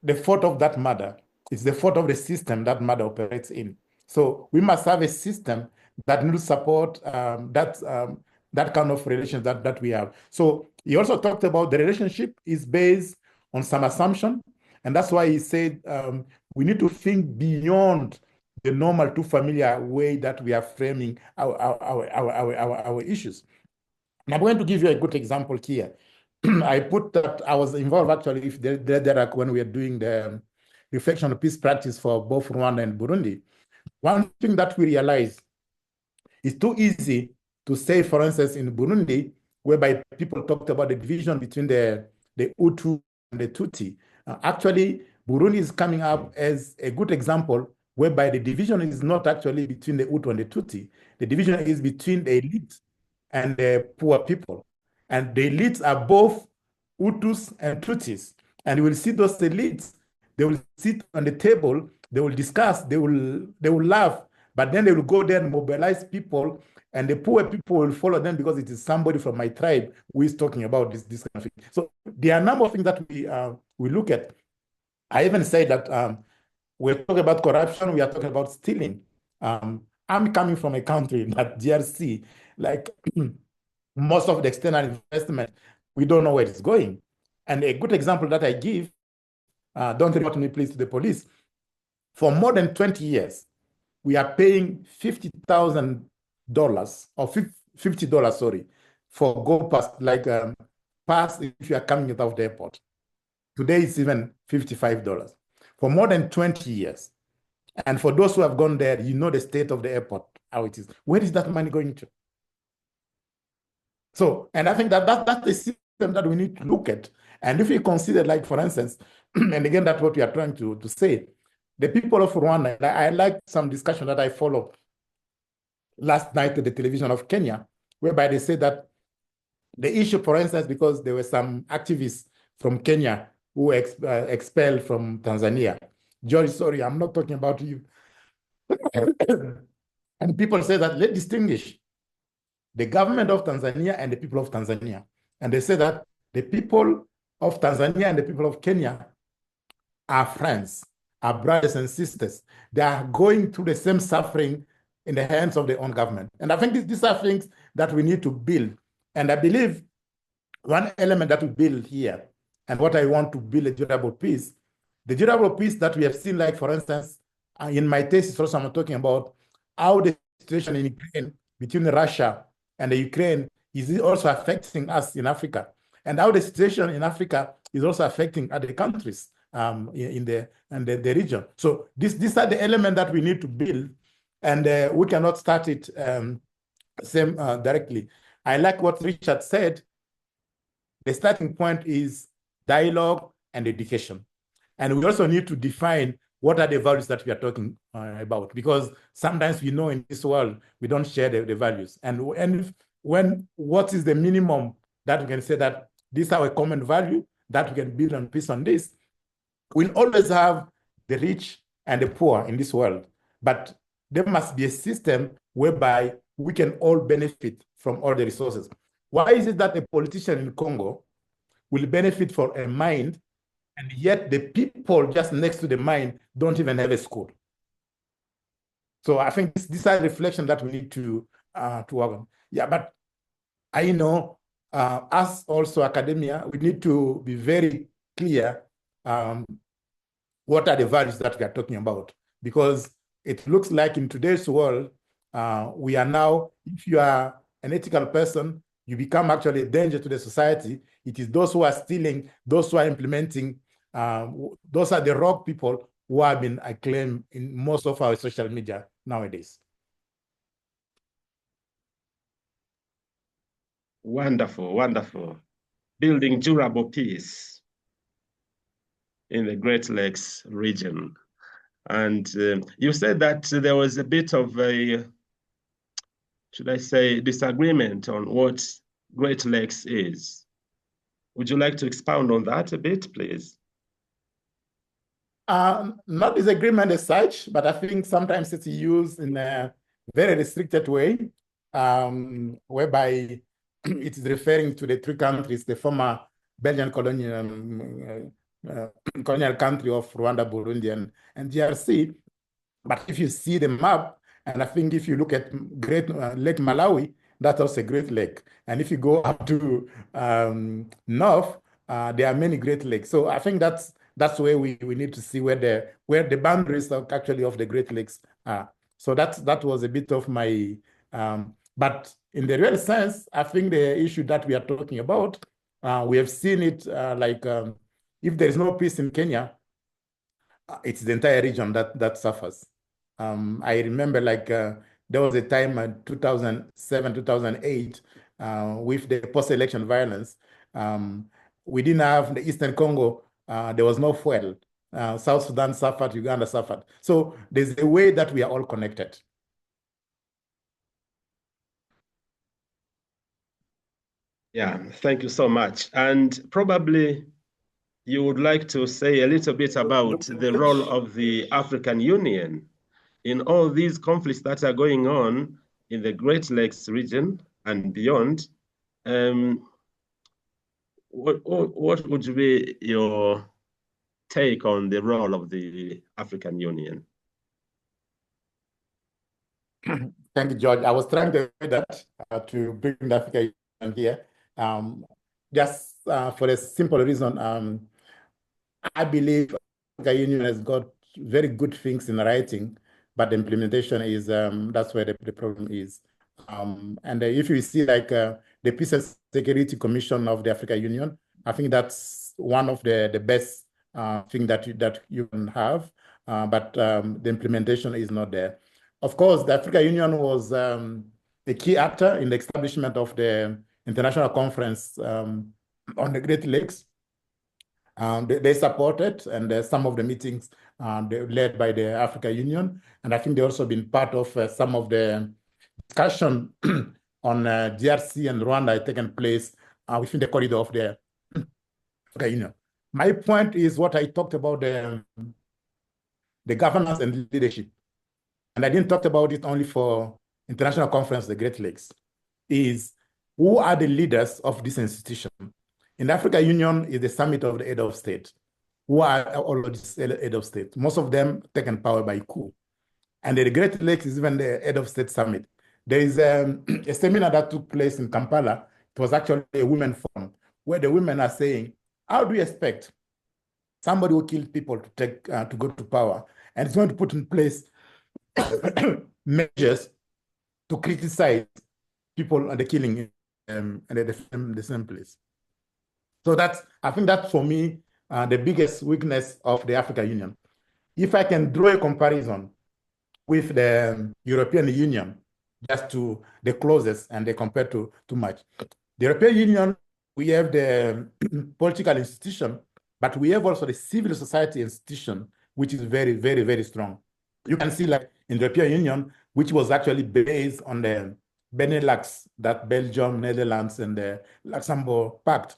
the fault of that mother. It's the fault of the system that mother operates in. So we must have a system that will support that kind of relations that we have. So he also talked about the relationship is based on some assumption. And that's why he said we need to think beyond the normal too familiar way that we are framing our issues. And I'm going to give you a good example here. I put that I was involved actually with Frederic when we were doing the reflection of peace practice for both Rwanda and Burundi. One thing that we realized is too easy to say, for instance, in Burundi, whereby people talked about the division between the Hutu and the Tutsi. Actually, Burundi is coming up as a good example whereby the division is not actually between the Hutu and the Tutsi. The division is between the elite and the poor people. And the elites are both Hutus and Tutsis. And you will see those elites, they will sit on the table, they will discuss, they will laugh, but then they will go there and mobilize people, and the poor people will follow them because it is somebody from my tribe who is talking about this kind of thing. So there are a number of things that we look at. I even say that we're talking about corruption, we are talking about stealing. I'm coming from a country that DRC, like most of the external investment, we don't know where it's going. And a good example that I give, don't report me please to the police, for more than 20 years, we are paying $50,000 or $50, sorry, for go pass, like pass if you are coming out of the airport. Today it's even $55 for more than 20 years. And for those who have gone there, you know the state of the airport, how it is. Where is that money going to? So, and I think that's the system that we need to look at. And if we consider, like, for instance, and again, that's what we are trying to say, the people of Rwanda, I like some discussion that I followed last night at the television of Kenya, whereby they said that the issue, for instance, because there were some activists from Kenya who were expelled from Tanzania. George, sorry, I'm not talking about you. And people say that let's distinguish the government of Tanzania and the people of Tanzania. And they say that the people of Tanzania and the people of Kenya are friends, are brothers and sisters. They are going through the same suffering in the hands of their own government. And I think these are things that we need to build. And I believe one element that we build here, and what I want to build a durable peace, the durable peace that we have seen, like, for instance, in my thesis also, I'm talking about how the situation in Ukraine between Russia and the Ukraine is also affecting us in Africa, and how the situation in Africa is also affecting other countries in the region. So these are the elements that we need to build, and we cannot start it same directly. I like what Richard said. The starting point is dialogue and education. And we also need to define what are the values that we are talking about, because sometimes we know in this world, we don't share the values. And when what is the minimum that we can say that this is our common value, that we can build on peace on this, we'll always have the rich and the poor in this world. But there must be a system whereby we can all benefit from all the resources. Why is it that a politician in Congo will benefit from a mine, and yet the people just next to the mine don't even have a school? So I think these are reflections that we need to work on. Yeah, but I know us also academia, we need to be very clear what are the values that we are talking about, because it looks like in today's world, we are now, if you are an ethical person, you become actually a danger to the society. It is those who are stealing, those who are implementing, those are the rogue people who have been acclaimed in most of our social media nowadays. Wonderful, wonderful. Building durable peace in the Great Lakes region. And you said that there was a bit of a, should I say, disagreement on what Great Lakes is. Would you like to expound on that a bit, please? Not disagreement as such, but I think sometimes it's used in a very restricted way, whereby it is referring to the three countries, the former Belgian colonial country of Rwanda, Burundi, and DRC. But if you see the map, and I think if you look at Great Lake Malawi, that's also a great lake. And if you go up to north, there are many great lakes. So I think that's where we need to see where the boundaries are actually of the Great Lakes are. So that was a bit of my, but in the real sense, I think the issue that we are talking about, we have seen it if there is no peace in Kenya, it's the entire region that suffers. I remember there was a time in 2007, 2008, with the post-election violence. We didn't have the Eastern Congo, there was no fuel. South Sudan suffered, Uganda suffered. So there's a way that we are all connected. Yeah, thank you so much. And probably you would like to say a little bit about the role of the African Union in all these conflicts that are going on in the Great Lakes region and beyond. What would be your take on the role of the African Union? Thank you, George. I was trying to do that to bring the African Union here. Just for a simple reason, I believe the Union has got very good things in writing, but the implementation is, that's where the problem is. And if you see the Peace and Security Commission of the African Union, I think that's one of the best thing that you can have, but the implementation is not there. Of course, the African Union was a key actor in the establishment of the International Conference on the Great Lakes. They supported, and some of the meetings led by the African Union, and I think they also been part of some of the discussion on DRC and Rwanda had taken place within the corridor of the African Union. My point is what I talked about the governance and leadership, and I didn't talk about it only for International Conference, the Great Lakes, is who are the leaders of this institution? In the African Union is the summit of the head of state. Who are all of these head of state? Most of them taken power by coup. And the Great Lakes is even the head of state summit. There is a seminar that took place in Kampala. It was actually a women forum where the women are saying, how do you expect somebody who killed people to go to power? And it's going to put in place measures to criticize people and the killing in the same place. So I think that's for me the biggest weakness of the African Union. If I can draw a comparison with the European Union, just to the closest, and they compare too much. The European Union, we have the political institution, but we have also the civil society institution, which is very, very, very strong. You can see in the European Union, which was actually based on the Benelux, that Belgium, Netherlands, and the Luxembourg Pact,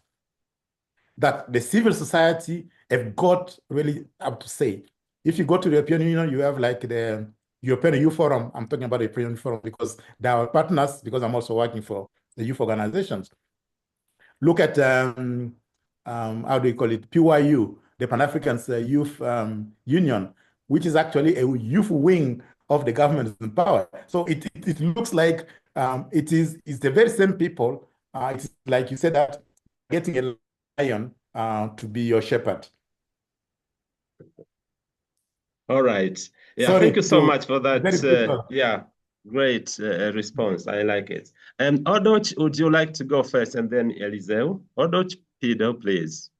that the civil society have got really up to say. If you go to the European Union, you have the European Youth Forum. I'm talking about the European Youth Forum because they are partners, because I'm also working for the youth organizations. look at, how do you call it, PYU, the Pan-African Youth Union, which is actually a youth wing of the government in power. So it looks like it's the very same people. It's like you said, that getting a lion to be your shepherd. All right. Yeah, Sorry, thank you so to- much for that. very quick. Yeah, great response. I like it. Odoch, would you like to go first, and then Eliseo? Odoch Peter, please.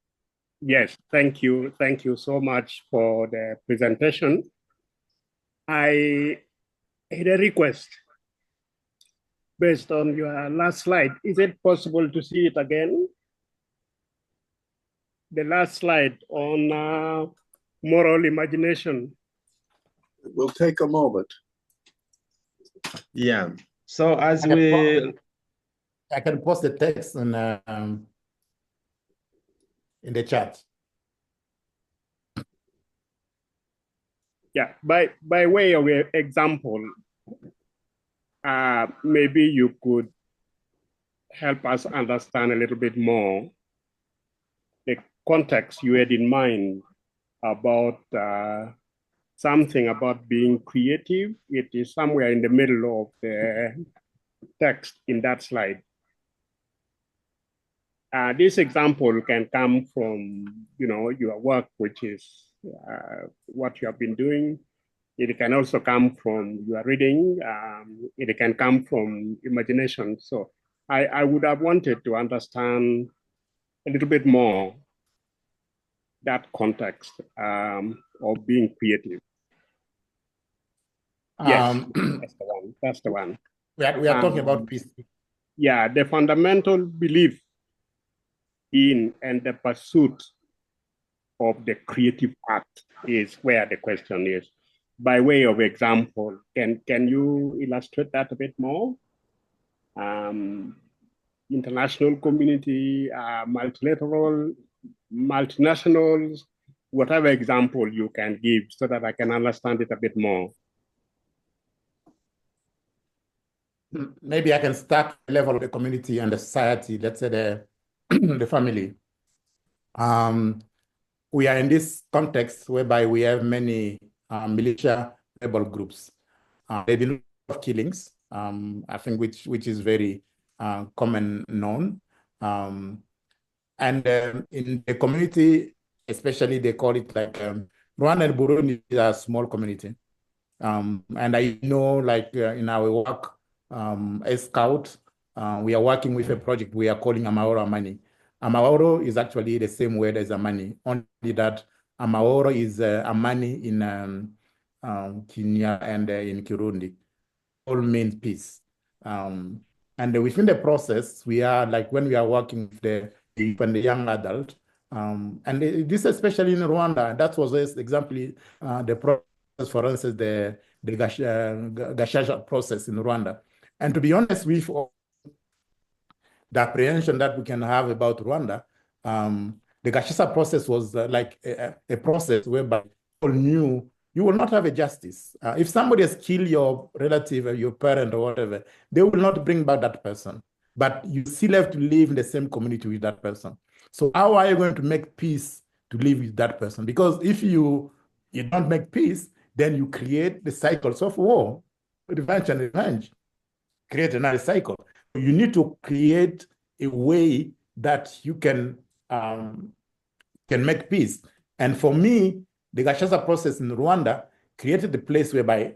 Yes, thank you. Thank you so much for the presentation. I had a request based on your last slide. Is it possible to see it again? The last slide on moral imagination. It will take a moment. Yeah. So as I can we... I can post the text in the chat. Yeah, by way of example, maybe you could help us understand a little bit more the context you had in mind about something about being creative. It is somewhere in the middle of the text in that slide. This example can come from, your work, which is what you have been doing. It can also come from your reading. It can come from imagination. So I would have wanted to understand a little bit more that context of being creative. Yes, that's the one. That's the one. We are talking about peace. Yeah, the fundamental belief in and the pursuit of the creative act is where the question is. By way of example, can you illustrate that a bit more? International community, multilateral, multinationals, whatever example you can give so that I can understand it a bit more. Maybe I can start at the level of the community and the society, let's say the family. We are in this context whereby we have many militia rebel groups. There have been a lot of killings, I think, which is very common known. And in the community, especially, they call it like Rwanda and Burundi is a small community. And I know, like in our work as Scout, we are working with a project we are calling Amahoro Amani. Amahoro is actually the same word as Amani, only that Amahoro is Amani in Kenya and in Kirundi. All means peace. And within the process, we are like when we are working with the youth and the young adult, and this especially in Rwanda, that was exactly the process, for instance, the Gashasha process in Rwanda. And to be honest, with the apprehension that we can have about Rwanda, the Gashasha process was like a process whereby people knew you will not have a justice. If somebody has killed your relative, your parent, or whatever, they will not bring back that person. But you still have to live in the same community with that person. So how are you going to make peace to live with that person? Because if you don't make peace, then you create the cycles of war, revenge and revenge, create another cycle. You need to create a way that you can make peace. And for me, the Gashasha process in Rwanda created the place whereby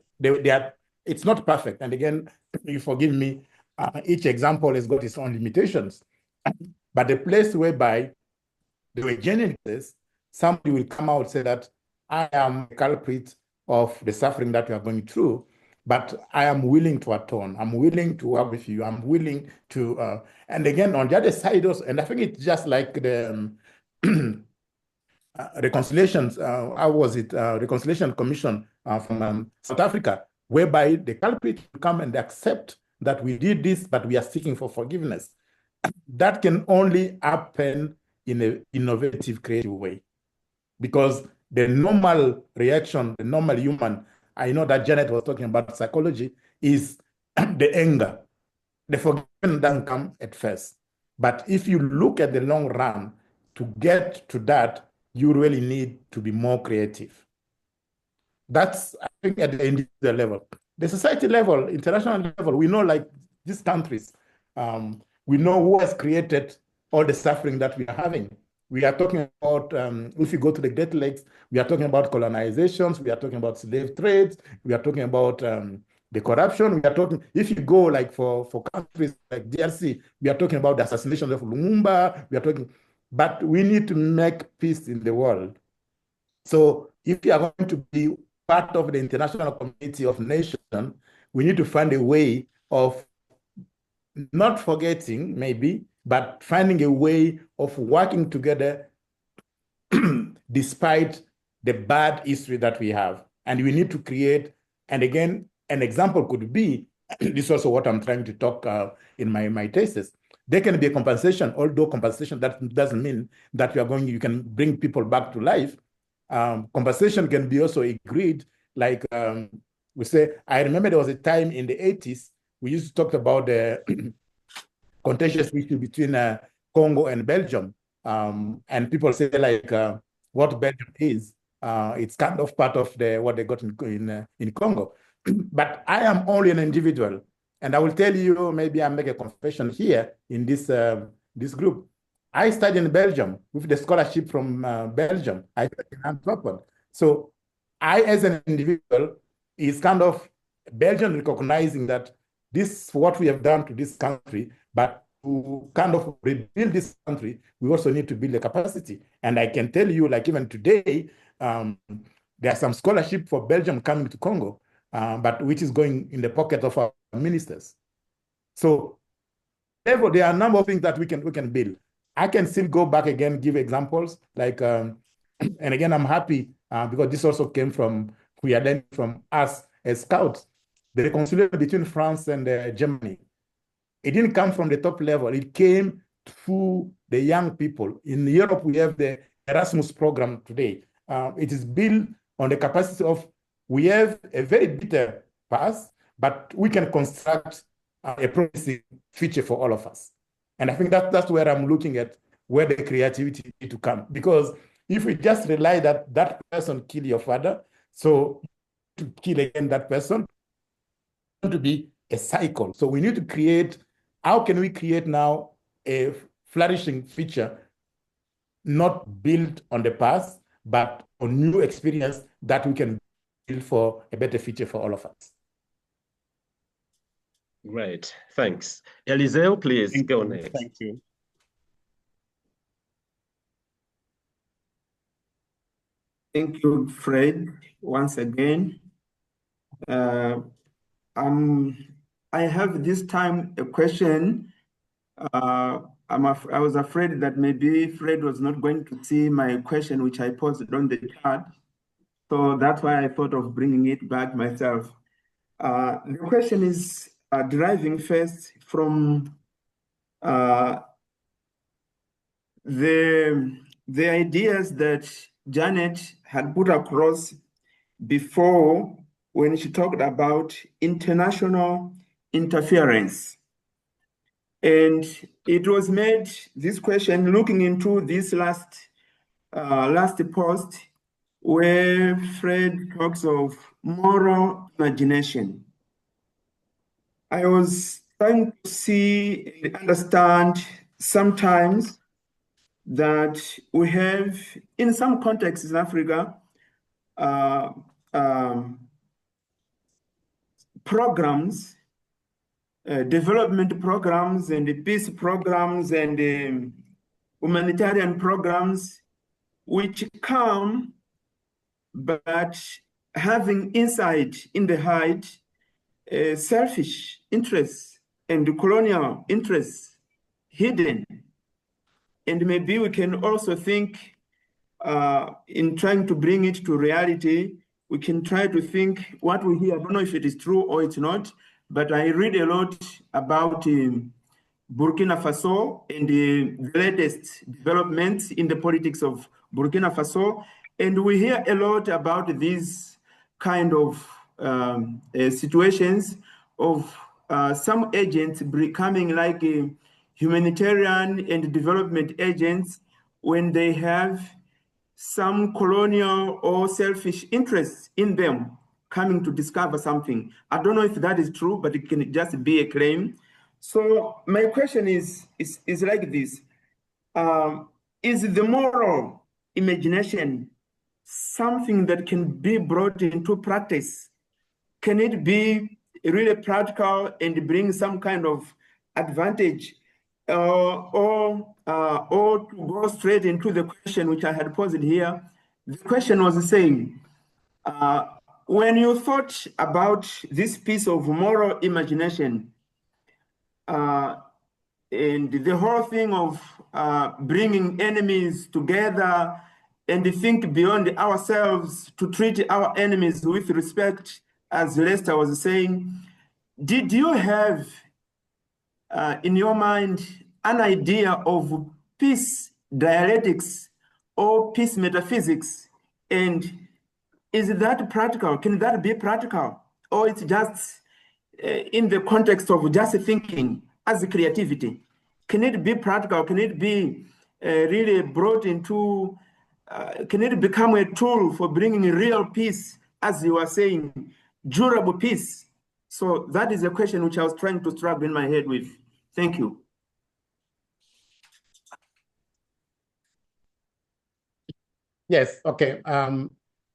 it's not perfect. And again, you forgive me, each example has got its own limitations. But the place whereby they were genuine, somebody will come out and say that I am a culprit of the suffering that you are going through, but I am willing to atone. I'm willing to work with you. I'm willing to, and again, on the other side also, and I think it's just like the reconciliations, how was it? Reconciliation Commission from South Africa, whereby the culprit will come and accept that we did this, but we are seeking for forgiveness. That can only happen in an innovative, creative way. Because the normal reaction, the normal human, I know that Janet was talking about psychology, is the anger. The forgiveness doesn't come at first. But if you look at the long run, to get to that, you really need to be more creative. That's, I think, at the individual level. The society level, international level, we know, like these countries, we know who has created all the suffering that we are having. We are talking about, if you go to the Great Lakes, we are talking about colonizations, we are talking about slave trades, we are talking about the corruption, we are talking, if you go like for countries like DRC, we are talking about the assassination of Lumumba, we are talking, but we need to make peace in the world. So if you are going to be part of the international community of nations, we need to find a way of not forgetting, maybe, but finding a way of working together despite the bad history that we have. And we need to create, and again, an example could be, this is also what I'm trying to talk in my thesis. There can be a compensation, although compensation that doesn't mean that you can bring people back to life. Compensation can be also agreed, like we say, I remember there was a time in the 80s, we used to talk about the contentious issue between Congo and Belgium. And people say like what Belgium is, it's kind of part of what they got in Congo. But I am only an individual. And I will tell you, maybe I make a confession here in this group. I studied in Belgium with the scholarship from Belgium. I studied in Antwerp. So I, as an individual, is kind of Belgium recognizing that this is what we have done to this country, but to kind of rebuild this country, we also need to build the capacity. And I can tell you, like even today, there are some scholarship for Belgium coming to Congo, but which is going in the pocket of our ministers. So therefore, there are a number of things that we can build. I can still go back again, give examples, like, and again, I'm happy because this also came from, we are learning from us as scouts, the reconciliation between France and Germany. It didn't come from the top level. It came through the young people. In Europe, we have the Erasmus program today. It is built on the capacity of, we have a very bitter past, but we can construct a promising future for all of us. And I think that's where I'm looking at where the creativity need to come. Because if we just rely that that person killed your father, so to kill again that person, it's going to be a cycle. So we need to create, how can we create now a flourishing future, not built on the past, but on new experience that we can build for a better future for all of us. Great, thanks. Eliseo, please go next. Thank you. Thank you, Fred, once again. I have this time a question. I was afraid that maybe Fred was not going to see my question, which I posted on the chat. So that's why I thought of bringing it back myself. The question is deriving first from the ideas that Janet had put across before when she talked about international interference. And it was made, this question, looking into this last post, where Fred talks of moral imagination. I was trying to see and understand sometimes that we have, in some contexts in Africa, programs, development programs and peace programs and humanitarian programs which come, but having inside in the hide selfish interests and colonial interests hidden. And maybe we can also think in trying to bring it to reality, we can try to think what we hear. I don't know if it is true or it's not, but I read a lot about Burkina Faso and the latest developments in the politics of Burkina Faso. And we hear a lot about these kind of situations of some agents becoming like humanitarian and development agents when they have some colonial or selfish interests in them coming to discover something. I don't know if that is true, but it can just be a claim. So my question is like this. Is the moral imagination something that can be brought into practice? Can it be really practical and bring some kind of advantage? Or to go straight into the question which I had posed here, the question was saying, when you thought about this piece of moral imagination, and the whole thing of bringing enemies together and think beyond ourselves to treat our enemies with respect, as Lester was saying, did you have in your mind an idea of peace dialectics or peace metaphysics? And is that practical? Can that be practical? Or it's just in the context of just thinking as creativity? Can it be practical? Can it be really brought into, can it become a tool for bringing real peace, as you are saying, durable peace? So that is a question which I was trying to struggle in my head with. Thank you. Yes, okay.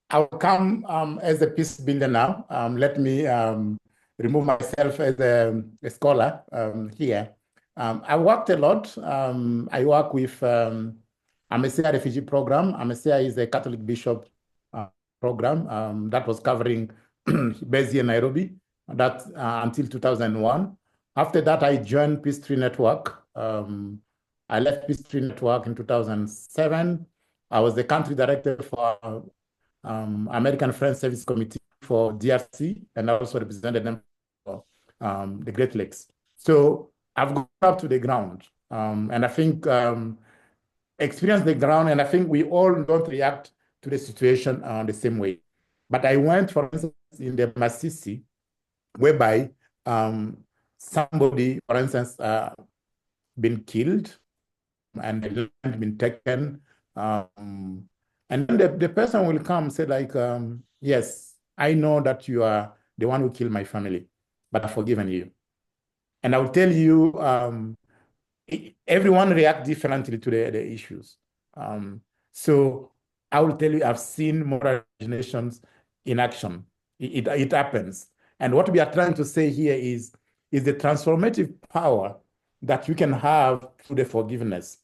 I'll come as a peace builder now. Let me remove myself as a scholar here. I worked a lot. I work with AMESEA refugee program. AMESEA is a Catholic bishop program that was covering based here in Nairobi, that until 2001. After that, I joined Peace Tree Network. I left Peace Tree Network in 2007. I was the country director for American Friends Service Committee for DRC, and I also represented them for the Great Lakes. So I've gone up to the ground, and I think experienced the ground, and I think we all don't react to the situation the same way. But I went, for instance, in the Masisi, whereby somebody, for instance, been killed and the land been taken. And then the person will come and say like, yes, I know that you are the one who killed my family, but I've forgiven you. And I will tell you, everyone reacts differently to the issues. So I will tell you, I've seen moral imaginations in action. It happens. And what we are trying to say here is the transformative power that you can have through the forgiveness.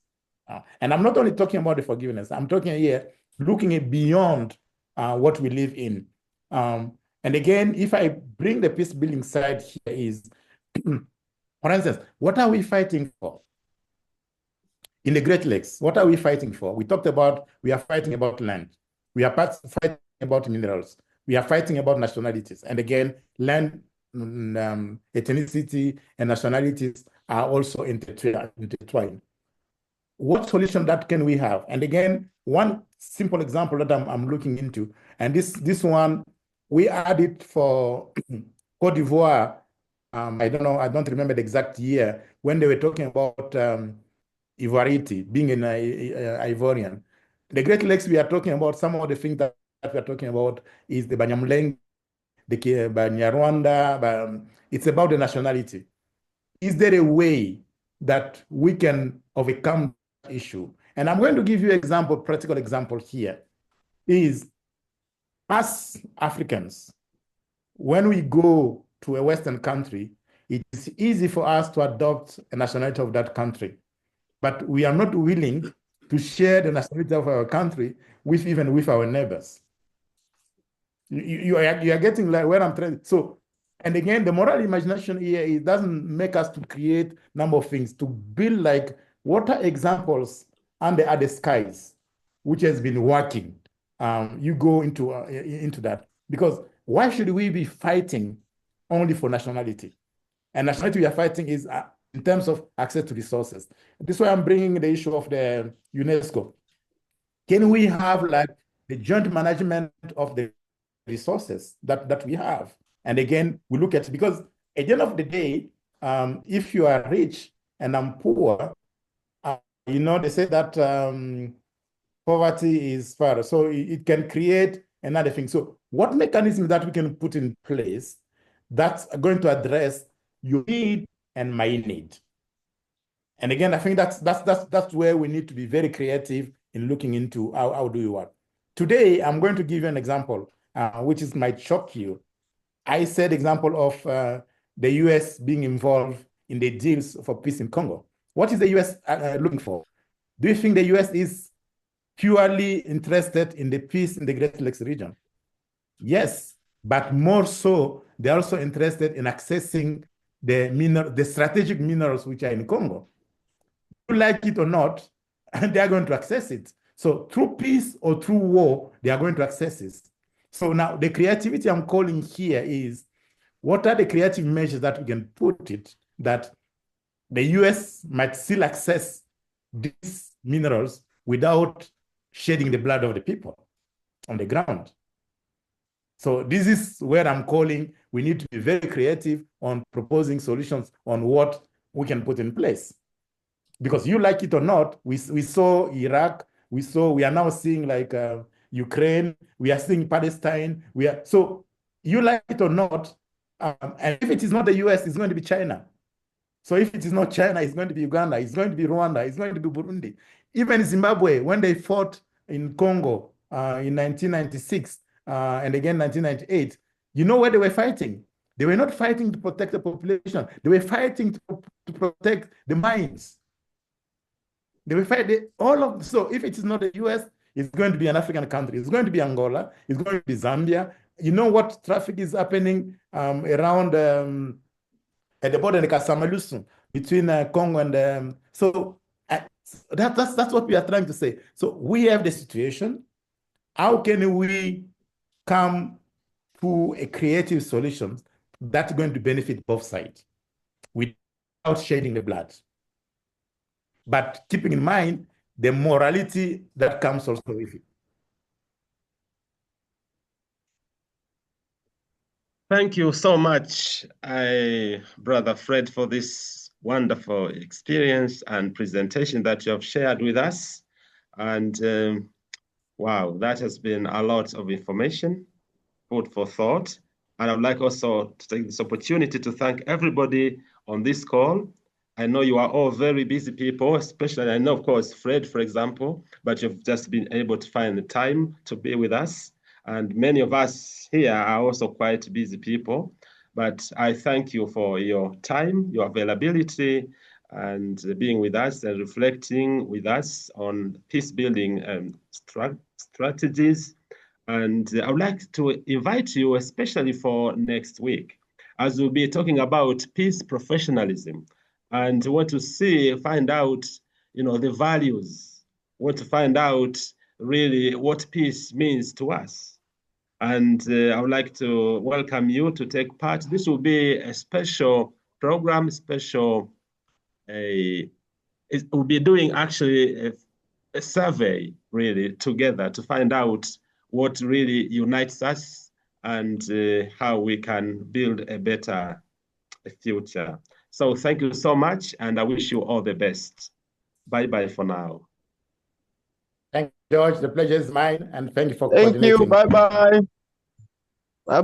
And I'm not only talking about the forgiveness, I'm talking here looking beyond what we live in. And again, if I bring the peace building side here is, for instance, what are we fighting for? In the Great Lakes, what are we fighting for? We talked about, we are fighting about land. We are fighting about minerals. We are fighting about nationalities. And again, land, ethnicity, and nationalities are also intertwined. What solution that can we have? And again, one simple example that I'm looking into, and this one, we added for Cote d'Ivoire. I don't know, I don't remember the exact year, when they were talking about Ivoirity, being an Ivorian. The Great Lakes, we are talking about, some of the things that we are talking about is the Banyamulenge, the Banyarwanda, it's about the nationality. Is there a way that we can overcome that issue? And I'm going to give you an example, practical example here, is us Africans, when we go to a Western country, it's easy for us to adopt a nationality of that country. But we are not willing to share the nationality of our country even with our neighbors. You are getting like where I'm trying. So, and again, the moral imagination here, it doesn't make us to create number of things, to build like, what are examples under the skies, which has been working. You go into that, because why should we be fighting only for nationality? And nationality we are fighting is in terms of access to resources. This is why I'm bringing the issue of the UNESCO. Can we have like the joint management of the resources that we have? And again, we look at, because at the end of the day, if you are rich, and I'm poor, you know, they say that poverty is far, so it can create another thing. So what mechanism that we can put in place that's going to address your need and my need? And again, I think that's where we need to be very creative in looking into how do you work. Today, I'm going to give you an example, which might shock you. I said example of the US being involved in the deals for peace in Congo. What is the US looking for? Do you think the US is purely interested in the peace in the Great Lakes region? Yes, but more so, they're also interested in accessing the strategic minerals which are in Congo. You like it or not, they are going to access it. So through peace or through war, they are going to access it. So now the creativity I'm calling here is, what are the creative measures that we can put it that the US might still access these minerals without shedding the blood of the people on the ground? So this is where I'm calling, we need to be very creative on proposing solutions on what we can put in place. Because you like it or not, we saw Iraq, we are now seeing like Ukraine, we are seeing Palestine, so you like it or not, and if it is not the US, it's going to be China. So if it is not China, it's going to be Uganda, it's going to be Rwanda, it's going to be Burundi. Even Zimbabwe, when they fought in Congo in 1996 and again 1998, you know where they were fighting? They were not fighting to protect the population. They were fighting to protect the mines. They will fight so if it is not the US, it's going to be an African country. It's going to be Angola. It's going to be Zambia. You know what traffic is happening around at the border in Kasamalusu between Congo and so that's what we are trying to say. So we have the situation. How can we come to a creative solution that's going to benefit both sides without shedding the blood? But keeping in mind the morality that comes also with it. Thank you so much, Brother Fred, for this wonderful experience and presentation that you have shared with us. And wow, that has been a lot of information, food for thought. And I'd like also to take this opportunity to thank everybody on this call. I know you are all very busy people, especially I know, of course, Fred, for example, but you've just been able to find the time to be with us. And many of us here are also quite busy people, but I thank you for your time, your availability, and being with us and reflecting with us on peace building strategies. And I would like to invite you, especially for next week, as we'll be talking about peace professionalism. And want to find out, the values, want to find out really what peace means to us. And I would like to welcome you to take part. This will be a special program, we'll be doing actually a survey really together to find out what really unites us and how we can build a better future. So thank you so much, and I wish you all the best. Bye-bye for now. Thank you, George. The pleasure is mine, and thank you for coordinating. Thank you. Bye-bye. Bye-bye.